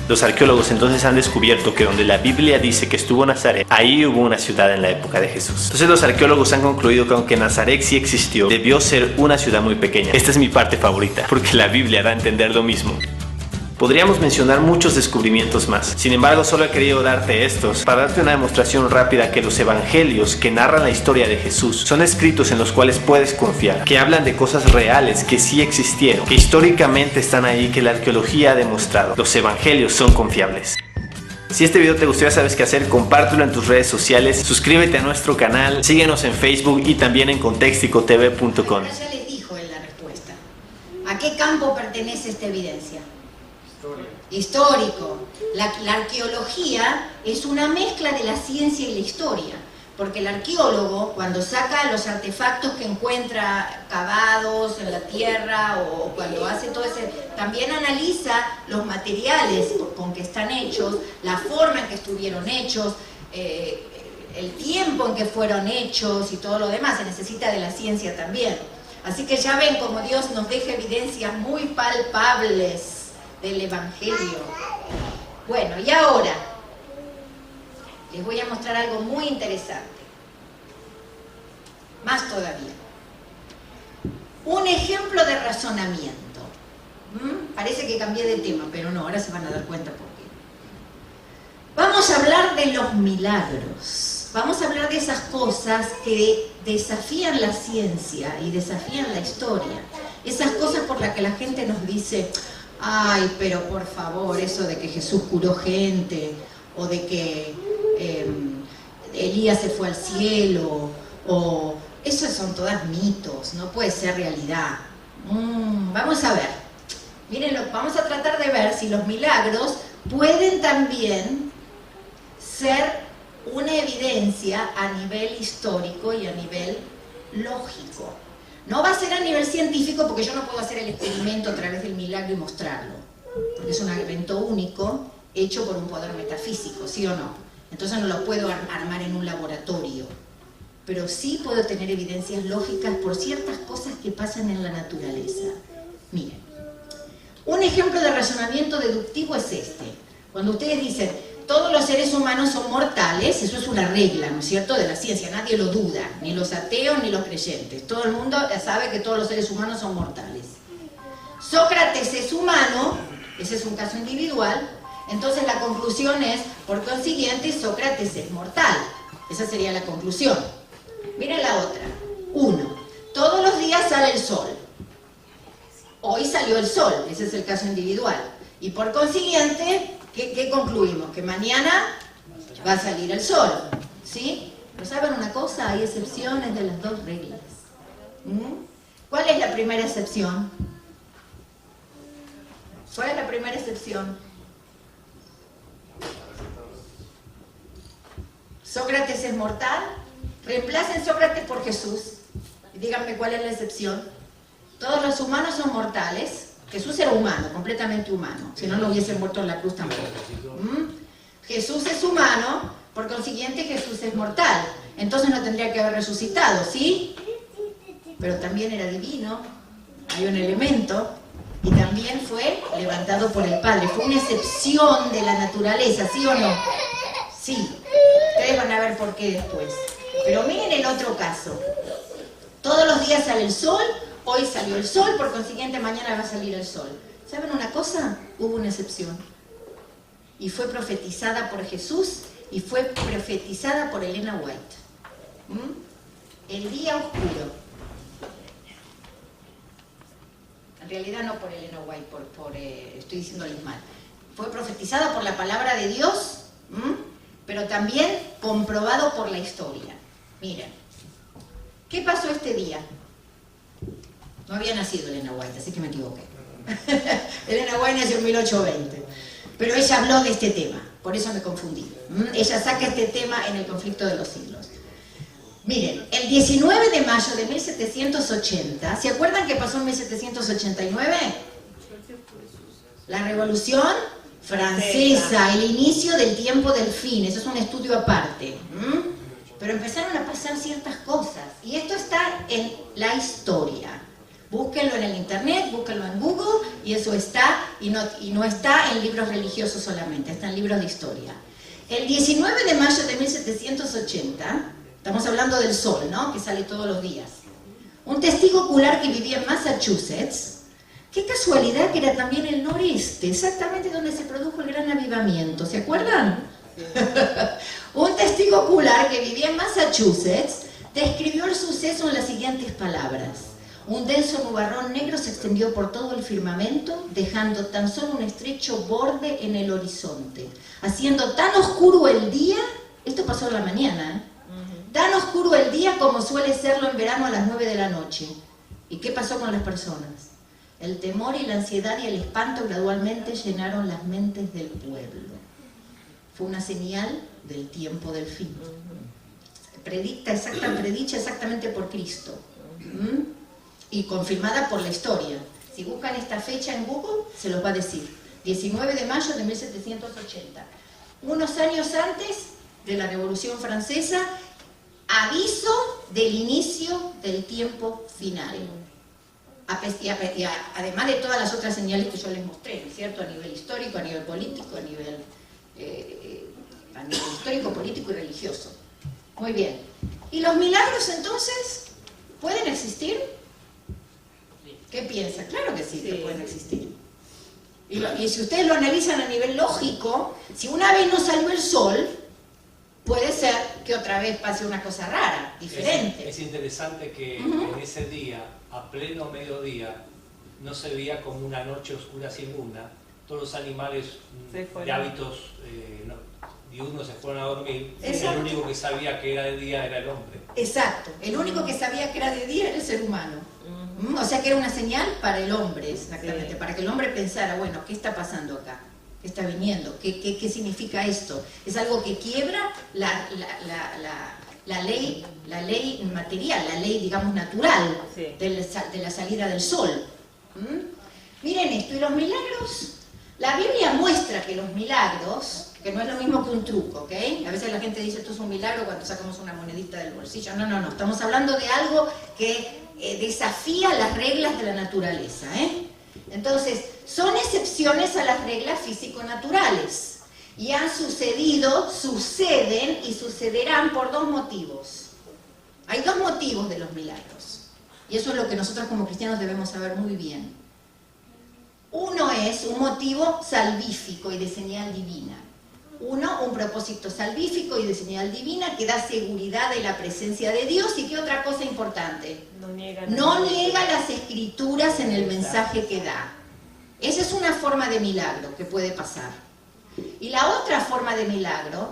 Los arqueólogos entonces han descubierto que donde la Biblia dice que estuvo Nazaret, ahí hubo una ciudad en la época de Jesús. Entonces los arqueólogos han concluido que aunque Nazaret sí existió, debió ser una ciudad muy pequeña. Esta es mi parte favorita, porque la Biblia da a entender lo mismo. Podríamos mencionar muchos descubrimientos más. Sin embargo, solo he querido darte estos para darte una demostración rápida que los evangelios que narran la historia de Jesús son escritos en los cuales puedes confiar, que hablan de cosas reales que sí existieron, que históricamente están ahí, que la arqueología ha demostrado. Los evangelios son confiables. Si este video te gustó, ya sabes qué hacer, compártelo en tus redes sociales, suscríbete a nuestro canal, síguenos en Facebook y también en contexticotv.com. Ya les dijo en la respuesta. ¿A qué campo pertenece esta evidencia? Histórico. La arqueología es una mezcla de la ciencia y la historia, porque el arqueólogo, cuando saca los artefactos que encuentra cavados en la tierra o cuando hace todo ese, también analiza los materiales con que están hechos, la forma en que estuvieron hechos, el tiempo en que fueron hechos y todo lo demás. Se necesita de la ciencia también. Así que ya ven como Dios nos deja evidencias muy palpables del Evangelio. Bueno, y ahora les voy a mostrar algo muy interesante. Más todavía. Un ejemplo de razonamiento. Parece que cambié de tema, pero no, ahora se van a dar cuenta por qué. Vamos a hablar de los milagros. Vamos a hablar de esas cosas que desafían la ciencia y desafían la historia. Esas cosas por las que la gente nos dice: ay, pero por favor, eso de que Jesús curó gente, o de que Elías se fue al cielo, o esos son todas mitos, no puede ser realidad. Vamos a ver, miren, vamos a tratar de ver si los milagros pueden también ser una evidencia a nivel histórico y a nivel lógico. No va a ser a nivel científico, porque yo no puedo hacer el experimento a través del milagro y mostrarlo, porque es un evento único hecho por un poder metafísico, ¿sí o no? Entonces no lo puedo armar en un laboratorio, pero sí puedo tener evidencias lógicas por ciertas cosas que pasan en la naturaleza. Miren, un ejemplo de razonamiento deductivo es este. Cuando ustedes dicen: todos los seres humanos son mortales, eso es una regla, ¿no es cierto?, de la ciencia, nadie lo duda, ni los ateos ni los creyentes. Todo el mundo sabe que todos los seres humanos son mortales. Sócrates es humano, ese es un caso individual, entonces la conclusión es, por consiguiente, Sócrates es mortal. Esa sería la conclusión. Miren la otra. 1. Todos los días sale el sol. Hoy salió el sol, ese es el caso individual. Y por consiguiente, ¿qué concluimos? Que mañana va a salir el sol, ¿sí? Pero ¿saben una cosa? Hay excepciones de las dos reglas. ¿Cuál es la primera excepción? ¿Cuál es la primera excepción? Sócrates es mortal. Reemplacen Sócrates por Jesús y díganme cuál es la excepción. Todos los humanos son mortales. Jesús era humano, completamente humano, si no, no hubiese muerto en la cruz tampoco. Jesús es humano, por consiguiente Jesús es mortal, entonces no tendría que haber resucitado, ¿sí? Pero también era divino, hay un elemento, y también fue levantado por el Padre. Fue una excepción de la naturaleza, ¿sí o no? Sí, ustedes van a ver por qué después. Pero miren el otro caso. Todos los días sale el sol. Hoy salió el sol, por consiguiente mañana va a salir el sol. ¿Saben una cosa? Hubo una excepción. Y fue profetizada por Jesús y fue profetizada por Elena White. El día oscuro. En realidad no por Elena White, estoy diciéndoles mal. Fue profetizada por la palabra de Dios, pero también comprobado por la historia. Miren, ¿qué pasó este día? No había nacido Elena White, así que me equivoqué. Elena White nació en 1820. Pero ella habló de este tema, por eso me confundí. Ella saca este tema en El conflicto de los siglos. Miren, el 19 de mayo de 1780, ¿se acuerdan qué pasó en 1789? La Revolución Francesa, el inicio del tiempo del fin, eso es un estudio aparte. Pero empezaron a pasar ciertas cosas, y esto está en la historia. Búsquenlo en el internet, búsquenlo en Google, y eso está, y no está en libros religiosos solamente, está en libros de historia. El 19 de mayo de 1780, estamos hablando del sol, ¿no?, que sale todos los días. Un testigo ocular que vivía en Massachusetts, qué casualidad que era también el noreste, exactamente donde se produjo el gran avivamiento, ¿se acuerdan? Un testigo ocular que vivía en Massachusetts describió el suceso en las siguientes palabras: un denso nubarrón negro se extendió por todo el firmamento, dejando tan solo un estrecho borde en el horizonte, haciendo tan oscuro el día, esto pasó en la mañana, tan oscuro el día como suele serlo en verano a las 9 de la noche. ¿Y qué pasó con las personas? El temor y la ansiedad y el espanto gradualmente llenaron las mentes del pueblo. Fue una señal del tiempo del fin. Predicha exactamente por Cristo. Y confirmada por la historia. Si buscan esta fecha en Google, se los va a decir. 19 de mayo de 1780. Unos años antes de la Revolución Francesa, aviso del inicio del tiempo final. Además de todas las otras señales que yo les mostré, ¿no es cierto? A nivel histórico, a nivel político, a nivel histórico, político y religioso. Muy bien. ¿Y los milagros entonces pueden existir? ¿Qué piensa? Claro que sí, que pueden existir. Y si ustedes lo analizan a nivel lógico, si una vez no salió el sol, puede ser que otra vez pase una cosa rara, diferente. Es interesante que en ese día, a pleno mediodía, no se veía como una noche oscura sin luna. Todos los animales de hábitos diurnos se fueron a dormir. Exacto. El único que sabía que era de día era el hombre. Exacto. El único que sabía que era de día era el ser humano. O sea que era una señal para el hombre, exactamente. Para que el hombre pensara, bueno, ¿qué está pasando acá? ¿Qué está viniendo? ¿Qué significa esto? Es algo que quiebra la ley material, la ley, digamos, natural de la salida del sol. Miren esto, y los milagros. La Biblia muestra que los milagros, que no es lo mismo que un truco, ¿ok? A veces la gente dice, esto es un milagro cuando sacamos una monedita del bolsillo. No, estamos hablando de algo que desafía las reglas de la naturaleza, Entonces, son excepciones a las reglas físico-naturales. Y han sucedido, suceden y sucederán por dos motivos. Hay dos motivos de los milagros. Y eso es lo que nosotros como cristianos debemos saber muy bien. Uno es un motivo salvífico y de señal divina. Uno, un propósito salvífico y de señal divina que da seguridad de la presencia de Dios. ¿Y qué otra cosa importante? No niega las escrituras en el mensaje que da. Esa es una forma de milagro que puede pasar. Y la otra forma de milagro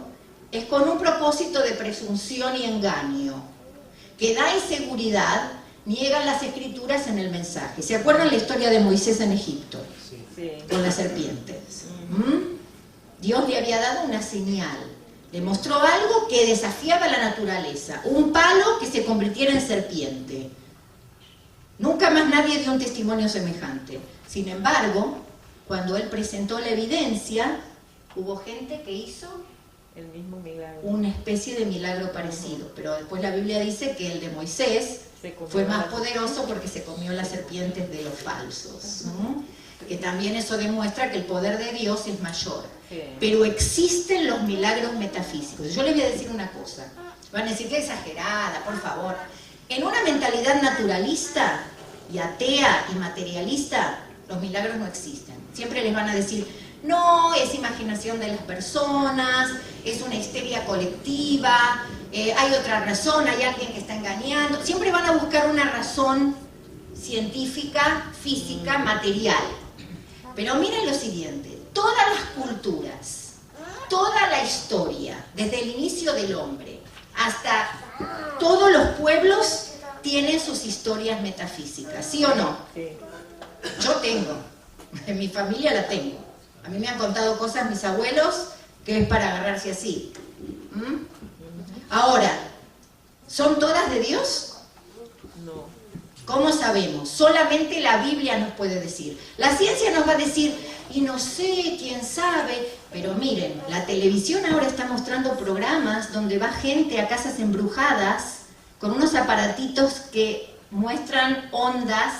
es con un propósito de presunción y engaño, que da inseguridad, niegan las escrituras en el mensaje. ¿Se acuerdan la historia de Moisés en Egipto? Sí. Con las serpientes. Dios le había dado una señal, le mostró algo que desafiaba la naturaleza, un palo que se convirtiera en serpiente. Nunca más nadie dio un testimonio semejante. Sin embargo, cuando él presentó la evidencia, hubo gente que hizo el mismo milagro, una especie de milagro parecido, pero después la Biblia dice que el de Moisés fue más poderoso porque se comió las serpientes de los falsos, ¿no? Que también eso demuestra que el poder de Dios es mayor. Sí. Pero existen los milagros metafísicos. Yo les voy a decir una cosa, van a decir que exagerada, por favor. En una mentalidad naturalista y atea y materialista, los milagros no existen. Siempre les van a decir, no, es imaginación de las personas, es una histeria colectiva, hay otra razón, hay alguien que está engañando. Siempre van a buscar una razón científica, física, material. Pero miren lo siguiente, todas las culturas, toda la historia, desde el inicio del hombre hasta todos los pueblos, tienen sus historias metafísicas, ¿sí o no? Sí. Yo tengo, en mi familia la tengo. A mí me han contado cosas mis abuelos que es para agarrarse así. Ahora, ¿son todas de Dios? No. ¿Cómo sabemos? Solamente la Biblia nos puede decir. La ciencia nos va a decir, y no sé, quién sabe, pero miren, la televisión ahora está mostrando programas donde va gente a casas embrujadas con unos aparatitos que muestran ondas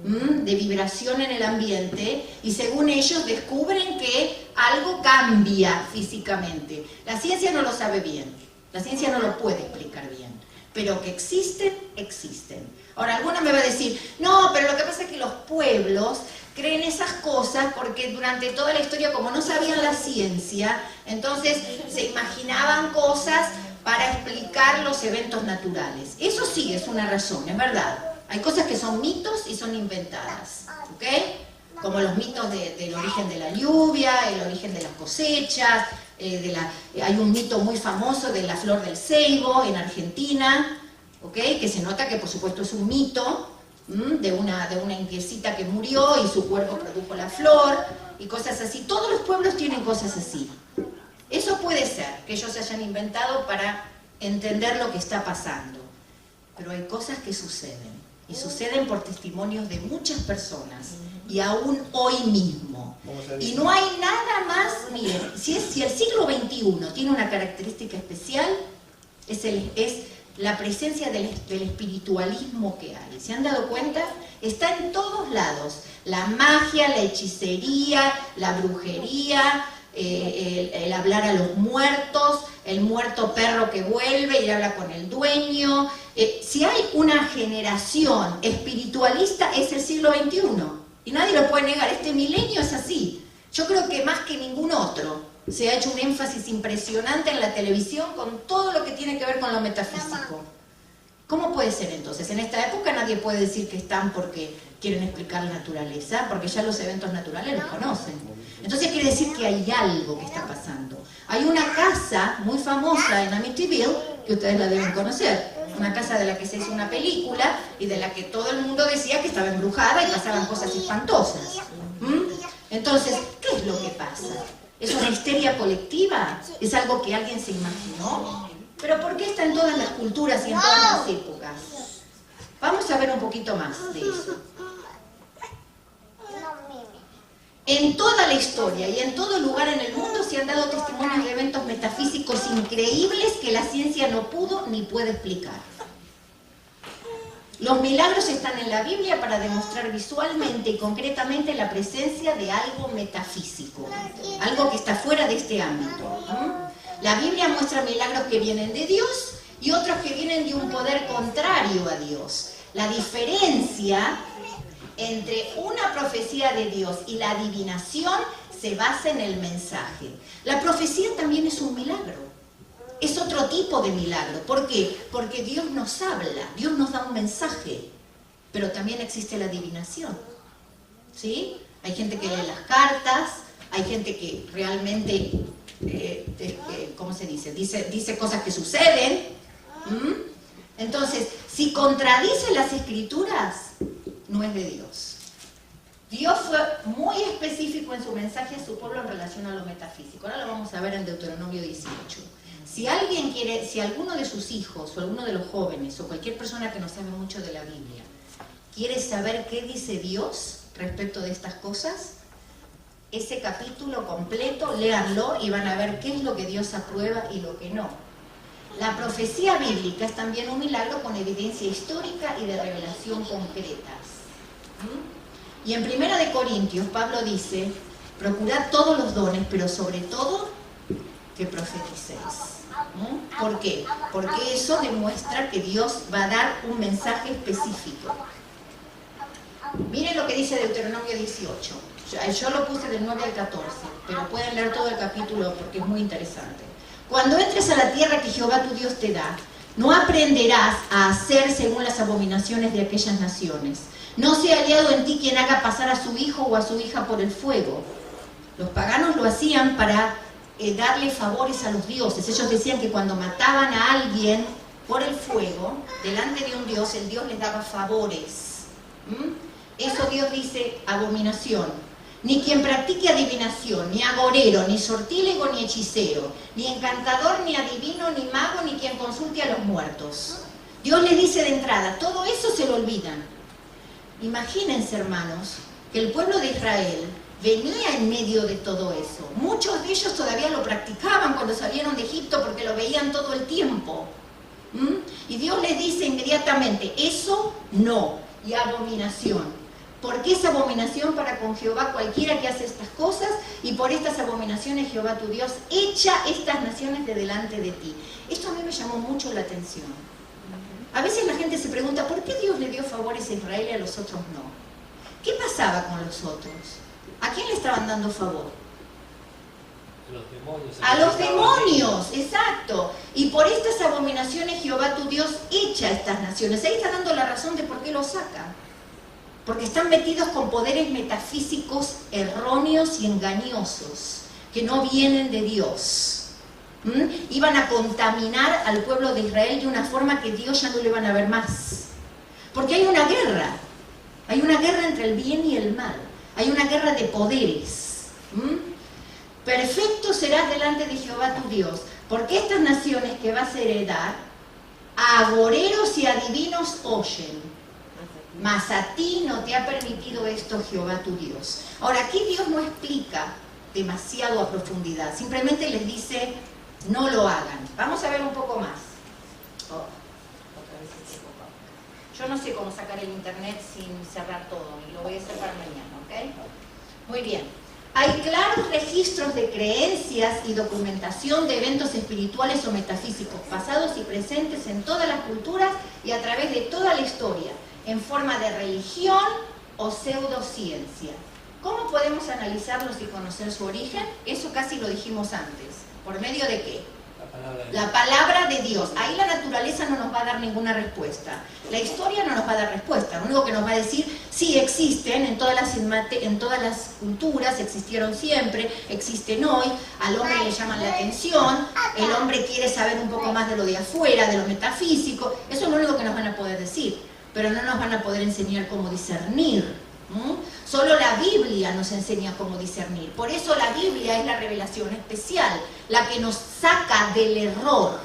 de vibración en el ambiente y según ellos descubren que algo cambia físicamente. La ciencia no lo sabe bien, la ciencia no lo puede explicar bien, pero que existen, existen. Ahora, alguno me va a decir, no, pero lo que pasa es que los pueblos creen esas cosas porque durante toda la historia, como no sabían la ciencia, entonces se imaginaban cosas para explicar los eventos naturales. Eso sí es una razón, es verdad. Hay cosas que son mitos y son inventadas, ¿ok? Como los mitos del origen de la lluvia, el origen de las cosechas, hay un mito muy famoso de la flor del ceibo en Argentina, ¿ok? Que se nota que por supuesto es un mito de una indiecita que murió y su cuerpo produjo la flor y cosas así. Todos los pueblos tienen cosas así. Eso puede ser que ellos se hayan inventado para entender lo que está pasando, pero hay cosas que suceden. Y suceden por testimonios de muchas personas, y aún hoy mismo. Y no hay nada más, miren, si el siglo XXI tiene una característica especial, es la presencia del espiritualismo que hay. ¿Se han dado cuenta? Está en todos lados. La magia, la hechicería, la brujería, el hablar a los muertos, el muerto perro que vuelve y habla con el dueño. Si hay una generación espiritualista es el siglo XXI y nadie lo puede negar. Este milenio es así. Yo creo que más que ningún otro se ha hecho un énfasis impresionante en la televisión con todo lo que tiene que ver con lo metafísico. ¿Cómo puede ser entonces? En esta época nadie puede decir que están porque quieren explicar la naturaleza, porque ya los eventos naturales los conocen. Entonces quiere decir que hay algo que está pasando. Hay una casa muy famosa en Amityville, que ustedes la deben conocer, una casa de la que se hizo una película y de la que todo el mundo decía que estaba embrujada y pasaban cosas espantosas. Entonces, ¿qué es lo que pasa? ¿Es una histeria colectiva? ¿Es algo que alguien se imaginó? ¿Pero por qué está en todas las culturas y en todas las épocas? Vamos a ver un poquito más de eso. En toda la historia y en todo lugar en el mundo se han dado testimonios de eventos metafísicos increíbles que la ciencia no pudo ni puede explicar. Los milagros están en la Biblia para demostrar visualmente y concretamente la presencia de algo metafísico, algo que está fuera de este ámbito. La Biblia muestra milagros que vienen de Dios y otros que vienen de un poder contrario a Dios. La diferencia entre una profecía de Dios y la adivinación se basa en el mensaje. La profecía también es un milagro. Es otro tipo de milagro. ¿Por qué? Porque Dios nos habla, Dios nos da un mensaje, pero también existe la adivinación. ¿Sí? Hay gente que lee las cartas, hay gente que realmente, ¿cómo se dice? Dice cosas que suceden. Entonces, si contradice las escrituras, no es de Dios. Dios fue muy específico en su mensaje a su pueblo en relación a lo metafísico. Ahora lo vamos a ver en Deuteronomio 18. Si alguien quiere, si alguno de sus hijos o alguno de los jóvenes o cualquier persona que no sabe mucho de la Biblia quiere saber qué dice Dios respecto de estas cosas, ese capítulo completo, léanlo y van a ver qué es lo que Dios aprueba y lo que no. La profecía bíblica es también un milagro con evidencia histórica y de revelación concretas. Y en 1 Corintios, Pablo dice, procurad todos los dones, pero sobre todo que profeticéis. ¿Por qué? Porque eso demuestra que Dios va a dar un mensaje específico. Miren lo que dice Deuteronomio 18. Yo lo puse del 9 al 14, pero pueden leer todo el capítulo porque es muy interesante. Cuando entres a la tierra que Jehová tu Dios te da, no aprenderás a hacer según las abominaciones de aquellas naciones. No sea hallado en ti quien haga pasar a su hijo o a su hija por el fuego. Los paganos lo hacían para darle favores a los dioses. Ellos decían que cuando mataban a alguien por el fuego, delante de un Dios, el Dios les daba favores. Eso Dios dice abominación. Ni quien practique adivinación, ni agorero, ni sortílego, ni hechicero, ni encantador, ni adivino, ni mago, ni quien consulte a los muertos. Dios les dice de entrada, todo eso se lo olvidan. Imagínense, hermanos, que el pueblo de Israel venía en medio de todo eso. Muchos de ellos todavía lo practicaban cuando salieron de Egipto porque lo veían todo el tiempo. Y Dios les dice inmediatamente, eso no, y abominación. Porque es abominación para con Jehová cualquiera que hace estas cosas, y por estas abominaciones Jehová tu Dios echa estas naciones de delante de ti. Esto a mí me llamó mucho la atención. A veces la gente se pregunta, ¿por qué Dios le dio favores a Israel y a los otros no? ¿Qué pasaba con los otros? ¿A quién le estaban dando favor? Los demonios. A los demonios, exacto. Y por estas abominaciones Jehová tu Dios echa estas naciones. Ahí está dando la razón de por qué los saca. Porque están metidos con poderes metafísicos erróneos y engañosos, que no vienen de Dios. Iban a contaminar al pueblo de Israel de una forma que Dios ya no le van a ver más. Porque hay una guerra entre el bien y el mal, hay una guerra de poderes. Perfecto serás delante de Jehová tu Dios, porque estas naciones que vas a heredar, a agoreros y adivinos oyen. Mas a ti no te ha permitido esto Jehová tu Dios. Ahora, aquí Dios no explica demasiado a profundidad, simplemente les dice, no lo hagan. Vamos a ver un poco más. Yo no sé cómo sacar el internet sin cerrar todo, y lo voy a hacer para mañana, ¿ok? Muy bien. Hay claros registros de creencias y documentación de eventos espirituales o metafísicos, pasados y presentes en todas las culturas y a través de toda la historia, en forma de religión o pseudociencia. ¿Cómo podemos analizarlos y conocer su origen? Eso casi lo dijimos antes. ¿Por medio de qué? La palabra de Dios. Ahí la naturaleza no nos va a dar ninguna respuesta. La historia no nos va a dar respuesta. Lo único que nos va a decir, sí existen, en todas las culturas, existieron siempre, existen hoy, al hombre le llaman la atención, el hombre quiere saber un poco más de lo de afuera, de lo metafísico. Eso es lo único que nos van a poder decir. Pero no nos van a poder enseñar cómo discernir. Solo la Biblia nos enseña cómo discernir. Por eso la Biblia es la revelación especial, la que nos saca del error.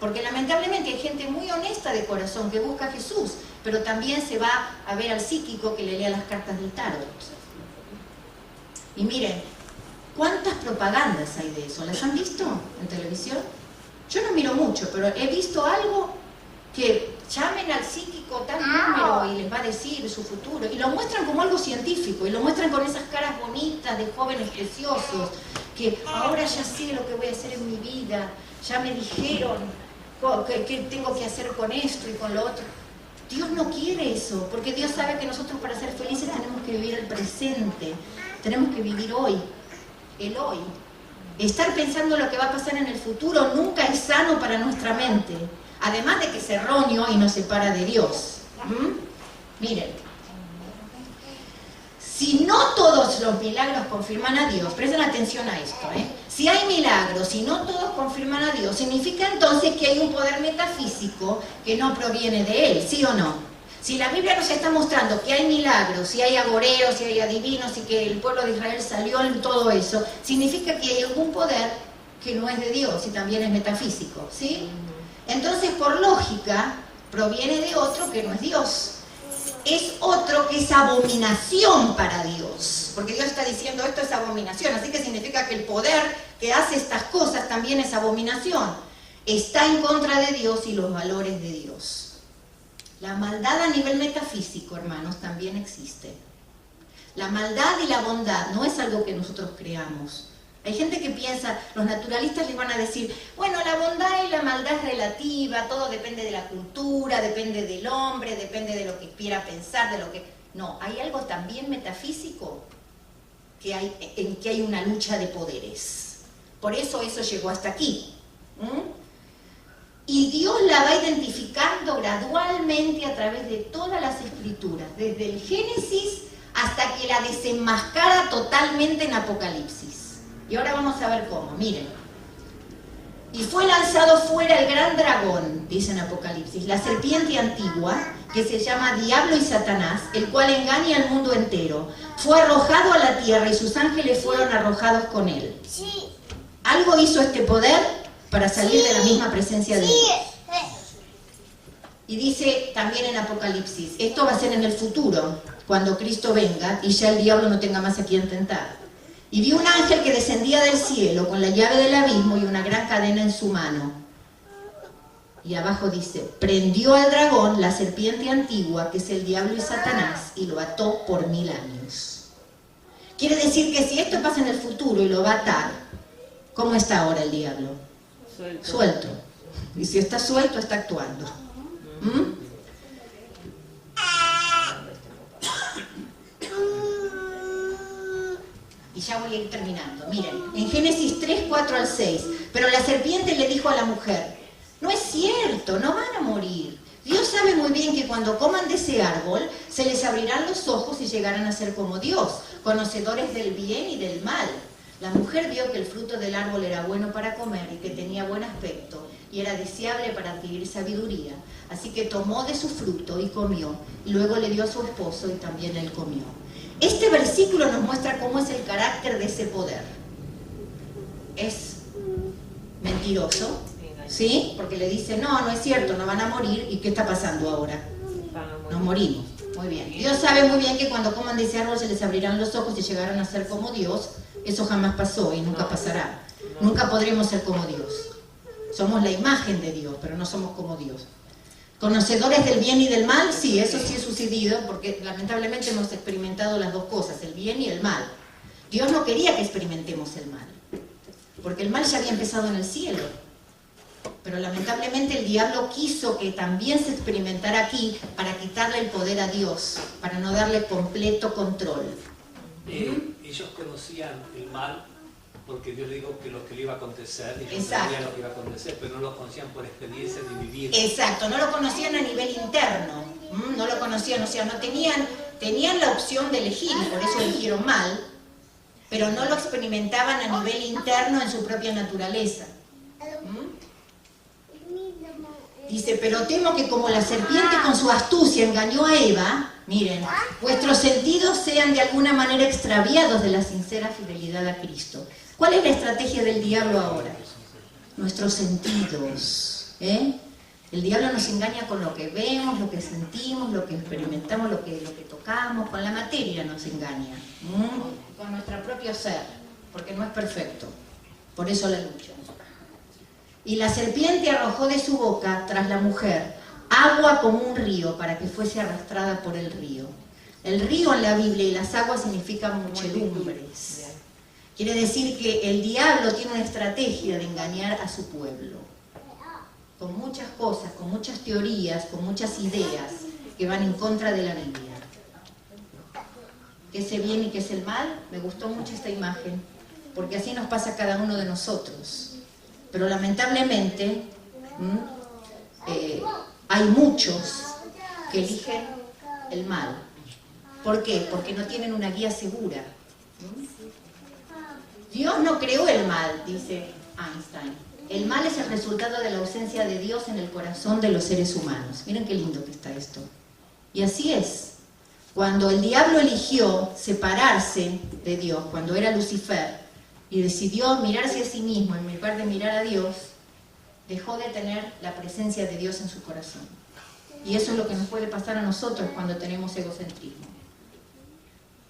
Porque lamentablemente hay gente muy honesta de corazón que busca a Jesús, pero también se va a ver al psíquico que le lea las cartas del tarot. Y miren, ¿cuántas propagandas hay de eso? ¿Las han visto en televisión? Yo no miro mucho, pero he visto algo que llamen al psíquico tal número y les va a decir su futuro, y lo muestran como algo científico, y lo muestran con esas caras bonitas de jóvenes preciosos, que ahora ya sé lo que voy a hacer en mi vida, ya me dijeron qué tengo que hacer con esto y con lo otro. Dios no quiere eso, porque Dios sabe que nosotros para ser felices tenemos que vivir el presente, tenemos que vivir hoy, el hoy. Estar pensando lo que va a pasar en el futuro nunca es sano para nuestra mente. Además de que es erróneo y nos separa de Dios. Miren, si no todos los milagros confirman a Dios, presten atención a esto, si hay milagros y no todos confirman a Dios, significa entonces que hay un poder metafísico que no proviene de Él, ¿sí o no? Si la Biblia nos está mostrando que hay milagros, si hay agoreros, si hay adivinos, y que el pueblo de Israel salió en todo eso, significa que hay algún poder que no es de Dios y también es metafísico, ¿sí? Entonces, por lógica, proviene de otro que no es Dios. Es otro que es abominación para Dios. Porque Dios está diciendo, esto es abominación. Así que significa que el poder que hace estas cosas también es abominación. Está en contra de Dios y los valores de Dios. La maldad a nivel metafísico, hermanos, también existe. La maldad y la bondad no es algo que nosotros creamos. Hay gente que piensa, los naturalistas les van a decir, bueno, la bondad y la maldad es relativa, todo depende de la cultura, depende del hombre, depende de lo que quiera pensar, de lo que... No, hay algo también metafísico en que hay una lucha de poderes. Por eso llegó hasta aquí. Y Dios la va identificando gradualmente a través de todas las escrituras, desde el Génesis hasta que la desenmascara totalmente en Apocalipsis. Y ahora vamos a ver cómo. Miren, Y fue lanzado fuera el gran dragón, dice en Apocalipsis, la serpiente antigua, que se llama Diablo y Satanás, el cual engaña al mundo entero. Fue arrojado a la tierra y sus ángeles fueron arrojados con él. Algo hizo este poder para salir de la misma presencia de Dios. Y dice también en Apocalipsis, esto va a ser en el futuro, cuando Cristo venga y ya el diablo no tenga más a quien tentar. Y vi un ángel que descendía del cielo con la llave del abismo y una gran cadena en su mano. Y abajo dice, prendió al dragón, la serpiente antigua, que es el diablo y Satanás, y lo ató por 1000 años. Quiere decir que si esto pasa en el futuro y lo va a atar, ¿cómo está ahora el diablo? Suelto. Y si está suelto, está actuando. Y ya voy a ir terminando. Miren, en Génesis 3, 4 al 6. Pero la serpiente le dijo a la mujer, no es cierto, no van a morir. Dios sabe muy bien que cuando coman de ese árbol, se les abrirán los ojos y llegarán a ser como Dios, conocedores del bien y del mal. La mujer vio que el fruto del árbol era bueno para comer y que tenía buen aspecto y era deseable para adquirir sabiduría. Así que tomó de su fruto y comió, y luego le dio a su esposo y también él comió. Este versículo nos muestra cómo es el carácter de ese poder. Es mentiroso, ¿sí? Porque le dice, no es cierto, no van a morir. ¿Y qué está pasando ahora? Nos morimos. Muy bien. Dios sabe muy bien que cuando coman de ese árbol se les abrirán los ojos y llegarán a ser como Dios. Eso jamás pasó y nunca pasará. Nunca podremos ser como Dios. Somos la imagen de Dios, pero no somos como Dios. ¿Conocedores del bien y del mal? Sí, eso sí ha sucedido, porque lamentablemente hemos experimentado las dos cosas, el bien y el mal. Dios no quería que experimentemos el mal, porque el mal ya había empezado en el cielo. Pero lamentablemente el diablo quiso que también se experimentara aquí para quitarle el poder a Dios, para no darle completo control. Ellos conocían el mal porque Dios le dijo que lo que le iba a acontecer, y ellos Exacto. sabían lo que iba a acontecer, pero no lo conocían por experiencia de vivir. Exacto, no lo conocían a nivel interno, no lo conocían, o sea, no tenían la opción de elegir, y por eso eligieron mal, pero no lo experimentaban a nivel interno en su propia naturaleza. Dice, pero temo que como la serpiente con su astucia engañó a Eva, miren, vuestros sentidos sean de alguna manera extraviados de la sincera fidelidad a Cristo. ¿Cuál es la estrategia del diablo ahora? Nuestros sentidos. El diablo nos engaña con lo que vemos, lo que sentimos, lo que experimentamos, lo que tocamos, con la materia nos engaña, con nuestro propio ser, porque no es perfecto. Por eso la lucha. Y la serpiente arrojó de su boca, tras la mujer, agua como un río para que fuese arrastrada por el río. El río en la Biblia y las aguas significan muchedumbres. Quiere decir que el diablo tiene una estrategia de engañar a su pueblo. Con muchas cosas, con muchas teorías, con muchas ideas que van en contra de la Biblia. ¿Qué es el bien y qué es el mal? Me gustó mucho esta imagen, porque así nos pasa a cada uno de nosotros. Pero lamentablemente hay muchos que eligen el mal. ¿Por qué? Porque no tienen una guía segura. Dios no creó el mal, dice Einstein. El mal es el resultado de la ausencia de Dios en el corazón de los seres humanos. Miren qué lindo que está esto. Y así es. Cuando el diablo eligió separarse de Dios, cuando era Lucifer, y decidió mirarse a sí mismo en lugar de mirar a Dios, dejó de tener la presencia de Dios en su corazón. Y eso es lo que nos puede pasar a nosotros cuando tenemos egocentrismo.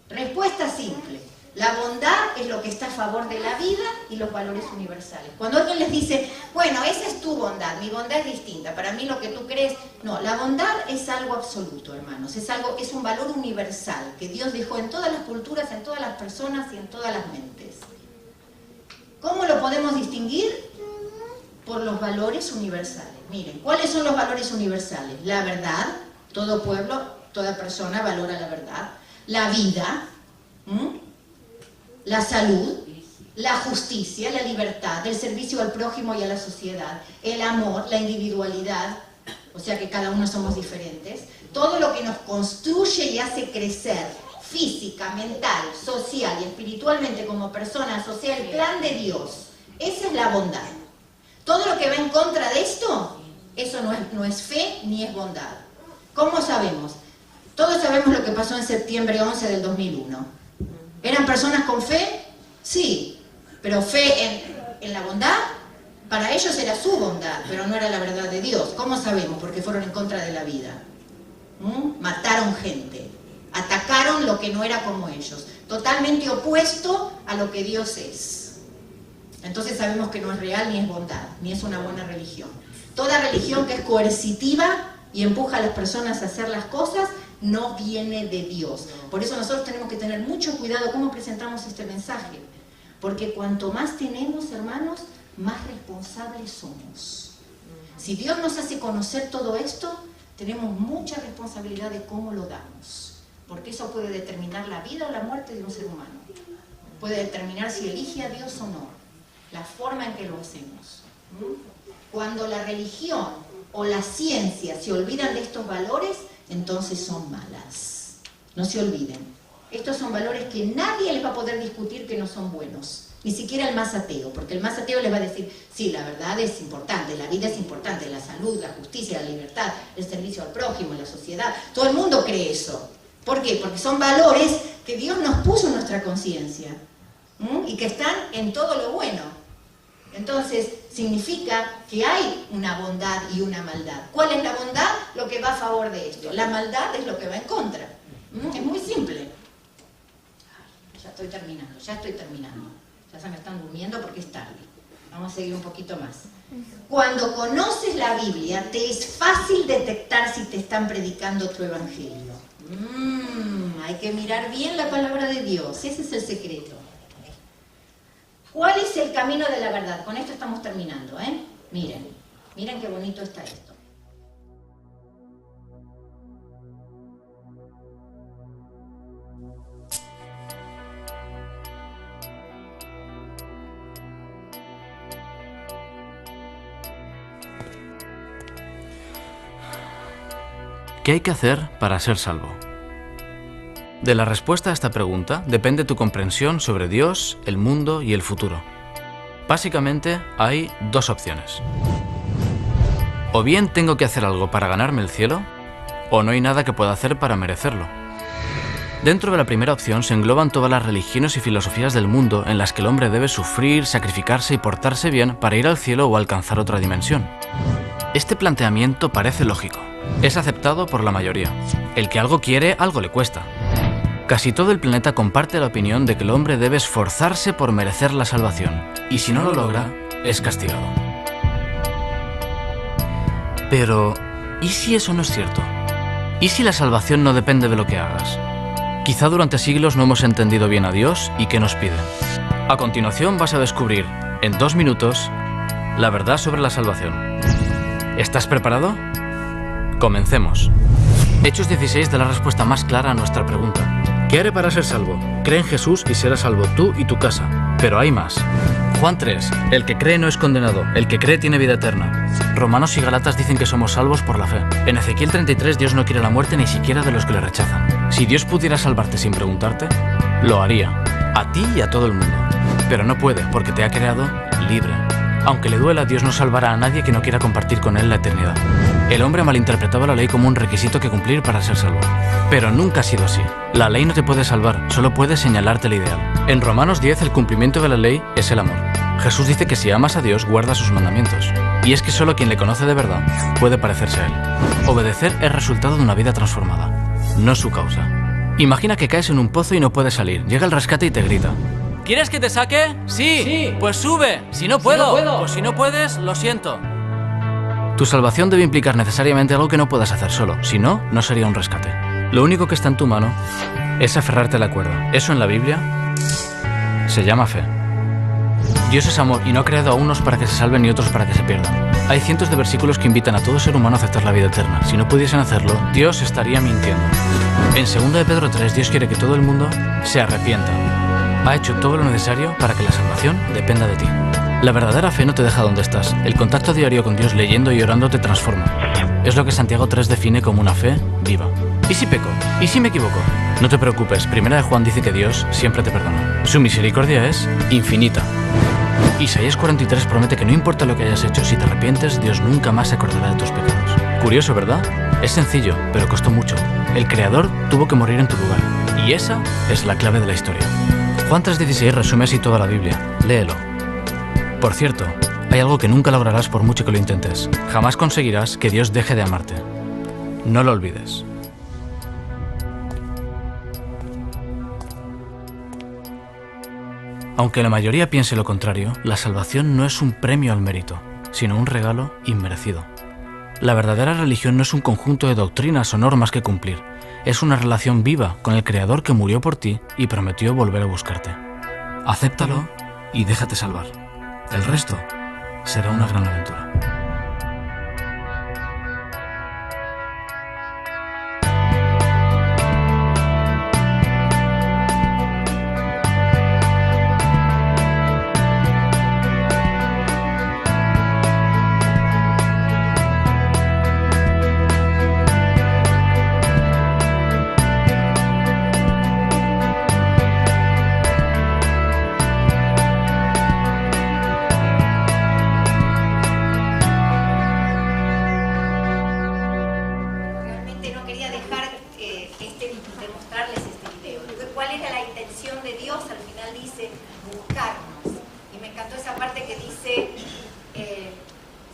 Respuesta simple. La bondad es lo que está a favor de la vida y los valores universales. Cuando alguien les dice, bueno, esa es tu bondad, mi bondad es distinta, para mí lo que tú crees... No, la bondad es algo absoluto, hermanos, es un valor universal que Dios dejó en todas las culturas, en todas las personas y en todas las mentes. ¿Cómo lo podemos distinguir? Por los valores universales. Miren, ¿cuáles son los valores universales? La verdad, todo pueblo, toda persona valora la verdad. La vida, la salud, la justicia, la libertad, el servicio al prójimo y a la sociedad, el amor, la individualidad, o sea que cada uno somos diferentes. Todo lo que nos construye y hace crecer física, mental, social y espiritualmente como personas, o sea, el plan de Dios. Esa es la bondad. Todo lo que va en contra de esto, eso no es fe ni es bondad. ¿Cómo sabemos? Todos sabemos lo que pasó en septiembre 11 del 2001. ¿Eran personas con fe? Sí, pero fe en la bondad, para ellos era su bondad, pero no era la verdad de Dios. ¿Cómo sabemos? Porque fueron en contra de la vida. Mataron gente, atacaron lo que no era como ellos, totalmente opuesto a lo que Dios es. Entonces sabemos que no es real ni es bondad, ni es una buena religión. Toda religión que es coercitiva y empuja a las personas a hacer las cosas, no viene de Dios. Por eso nosotros tenemos que tener mucho cuidado cómo presentamos este mensaje, porque cuanto más tenemos, hermanos, más responsables somos. Si Dios nos hace conocer todo esto, tenemos mucha responsabilidad de cómo lo damos, porque eso puede determinar la vida o la muerte de un ser humano. Puede determinar si elige a Dios o no, la forma en que lo hacemos. Cuando la religión o la ciencia se olvidan de estos valores, entonces son malas. No se olviden. Estos son valores que nadie les va a poder discutir que no son buenos. Ni siquiera el más ateo, porque el más ateo les va a decir, sí, la verdad es importante, la vida es importante, la salud, la justicia, la libertad, el servicio al prójimo, la sociedad. Todo el mundo cree eso. ¿Por qué? Porque son valores que Dios nos puso en nuestra conciencia y que están en todo lo bueno. Entonces, significa que hay una bondad y una maldad. ¿Cuál es la bondad? Lo que va a favor de esto. La maldad es lo que va en contra. Es muy simple. Ya estoy terminando. Ya se me están durmiendo porque es tarde. Vamos a seguir un poquito más. Cuando conoces la Biblia, te es fácil detectar si te están predicando tu evangelio. Hay que mirar bien la palabra de Dios. Ese es el secreto. ¿Cuál es el camino de la verdad? Con esto estamos terminando, ¿eh? Miren qué bonito está esto. ¿Qué hay que hacer para ser salvo? De la respuesta a esta pregunta depende tu comprensión sobre Dios, el mundo y el futuro. Básicamente hay dos opciones. O bien tengo que hacer algo para ganarme el cielo, o no hay nada que pueda hacer para merecerlo. Dentro de la primera opción se engloban todas las religiones y filosofías del mundo en las que el hombre debe sufrir, sacrificarse y portarse bien para ir al cielo o alcanzar otra dimensión. Este planteamiento parece lógico. Es aceptado por la mayoría. El que algo quiere, algo le cuesta. Casi todo el planeta comparte la opinión de que el hombre debe esforzarse por merecer la salvación, y si no lo logra, es castigado. Pero, ¿y si eso no es cierto? ¿Y si la salvación no depende de lo que hagas? Quizá durante siglos no hemos entendido bien a Dios y qué nos pide. A continuación vas a descubrir, en 2 minutos, la verdad sobre la salvación. ¿Estás preparado? Comencemos. Hechos 16 da la respuesta más clara a nuestra pregunta. ¿Qué haré para ser salvo? Cree en Jesús y serás salvo tú y tu casa. Pero hay más. Juan 3. El que cree no es condenado. El que cree tiene vida eterna. Romanos y Galatas dicen que somos salvos por la fe. En Ezequiel 33 Dios no quiere la muerte ni siquiera de los que le rechazan. Si Dios pudiera salvarte sin preguntarte, lo haría. A ti y a todo el mundo. Pero no puede porque te ha creado libre. Aunque le duela, Dios no salvará a nadie que no quiera compartir con él la eternidad. El hombre malinterpretaba la ley como un requisito que cumplir para ser salvo. Pero nunca ha sido así. La ley no te puede salvar, solo puede señalarte el ideal. En Romanos 10, el cumplimiento de la ley es el amor. Jesús dice que si amas a Dios, guarda sus mandamientos. Y es que solo quien le conoce de verdad puede parecerse a él. Obedecer es resultado de una vida transformada, no su causa. Imagina que caes en un pozo y no puedes salir. Llega el rescate y te grita: ¿quieres que te saque? Sí. Pues sube. Si no puedo. Pues si no puedes, lo siento. Tu salvación debe implicar necesariamente algo que no puedas hacer solo. Si no, no sería un rescate. Lo único que está en tu mano es aferrarte a la cuerda. Eso en la Biblia se llama fe. Dios es amor y no ha creado a unos para que se salven y otros para que se pierdan. Hay cientos de versículos que invitan a todo ser humano a aceptar la vida eterna. Si no pudiesen hacerlo, Dios estaría mintiendo. En 2 de Pedro 3, Dios quiere que todo el mundo se arrepienta. Ha hecho todo lo necesario para que la salvación dependa de ti. La verdadera fe no te deja donde estás. El contacto diario con Dios leyendo y orando te transforma. Es lo que Santiago 3 define como una fe viva. ¿Y si peco? ¿Y si me equivoco? No te preocupes, 1 de Juan dice que Dios siempre te perdona. Su misericordia es infinita. Isaías 43 promete que no importa lo que hayas hecho, si te arrepientes, Dios nunca más se acordará de tus pecados. Curioso, ¿verdad? Es sencillo, pero costó mucho. El Creador tuvo que morir en tu lugar. Y esa es la clave de la historia. Juan 3:16 resume así toda la Biblia. Léelo. Por cierto, hay algo que nunca lograrás por mucho que lo intentes. Jamás conseguirás que Dios deje de amarte. No lo olvides. Aunque la mayoría piense lo contrario, la salvación no es un premio al mérito, sino un regalo inmerecido. La verdadera religión no es un conjunto de doctrinas o normas que cumplir. Es una relación viva con el Creador que murió por ti y prometió volver a buscarte. Acéptalo y déjate salvar. El resto será una gran aventura.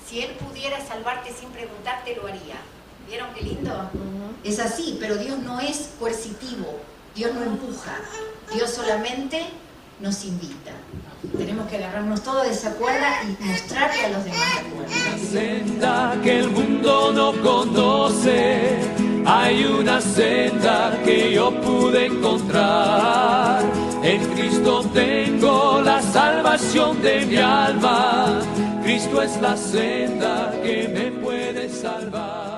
Si Él pudiera salvarte sin preguntarte, lo haría. ¿Vieron qué lindo? Es así, pero Dios no es coercitivo, Dios no empuja, Dios solamente nos invita. Tenemos que agarrarnos todos de esa cuerda y mostrarle a los demás la cuerda. Senda que el mundo no conoce, hay una senda que yo pude encontrar. En Cristo tengo la salvación de mi alma. Cristo es la senda que me puede salvar.